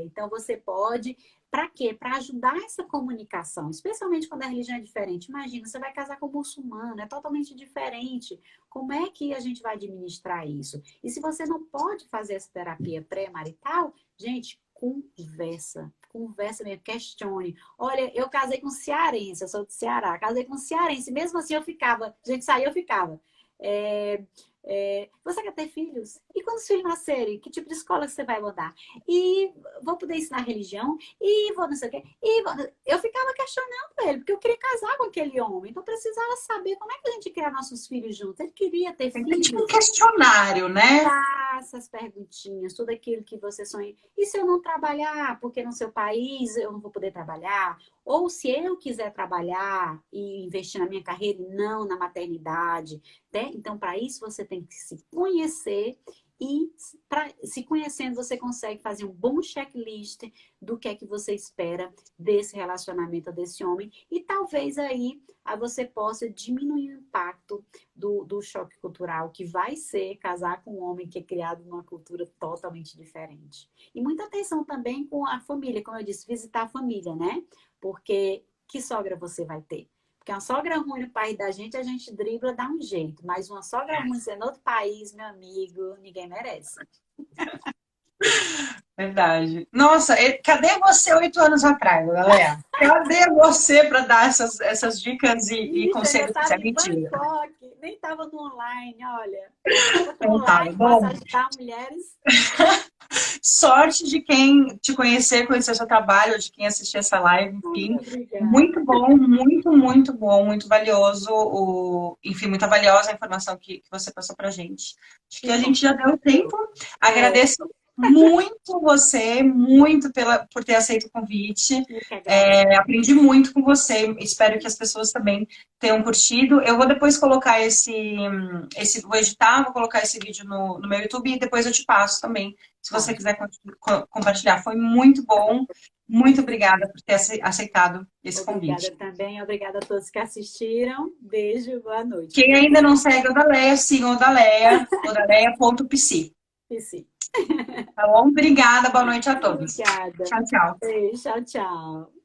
Então, você pode. Para quê? Para ajudar essa comunicação, especialmente quando a religião é diferente. Imagina, você vai casar com um muçulmano, é totalmente diferente. Como é que a gente vai administrar isso? E se você não pode fazer essa terapia pré-marital, gente, conversa. conversa mesmo, questione. Olha, eu casei com um cearense, eu sou do Ceará, casei com um cearense, mesmo assim eu ficava, a gente saía, eu ficava. Você quer ter filhos? E quando os filhos nascerem, que tipo de escola você vai mandar? E vou poder ensinar religião? E vou não sei o quê? Eu ficava questionando ele, porque eu queria casar com aquele homem. Então eu precisava saber como é que a gente cria nossos filhos juntos. Ele queria ter Tem filhos. tipo um questionário, né? Faça as perguntinhas, tudo aquilo que você sonha. E se eu não trabalhar, porque no seu país eu não vou poder trabalhar? Ou se eu quiser trabalhar e investir na minha carreira e não na maternidade, né? Então, para isso, você tem que se conhecer e, se conhecendo, você consegue fazer um bom checklist do que é que você espera desse relacionamento, desse homem. E talvez aí você possa diminuir o impacto do choque cultural, que vai ser casar com um homem que é criado numa cultura totalmente diferente. E muita atenção também com a família, como eu disse, visitar a família, né? Porque que sogra você vai ter? Porque uma sogra ruim no país da gente, a gente dribla, dá um jeito. Mas uma sogra ruim sendo outro país, meu amigo, ninguém merece. Verdade. Nossa, cadê você 8 anos atrás, galera? Cadê você para dar essas dicas e Ixi, eu conselhos? Isso estava é em mentira. Bangkok, nem estava no online, olha. Estava no Então tá, online, posso bom. ajudar mulheres. Sorte de quem te conhecer seu trabalho, de quem assistir essa live, Muito enfim. obrigada. Muito bom, muito bom, muito valioso, enfim, muito valiosa a informação que você passou pra gente. Acho que Que a bom. gente já deu tempo. É, Agradeço muito você, muito por ter aceito o convite. eu que agradeço. Aprendi muito com você. Espero que as pessoas também tenham curtido. Eu vou depois colocar vou editar, vou colocar esse vídeo no meu YouTube e depois eu te passo também, se você Tá. quiser compartilhar. Foi muito bom. Muito obrigada por ter aceitado esse Obrigada convite. também. Obrigada a todos que assistiram. Beijo, boa noite. Quem ainda não segue o Odaleia, sigam o odaleia.pc. E sim. Tá bom? Obrigada, boa noite a todos. Obrigada. Tchau, tchau. Beijo, tchau, tchau.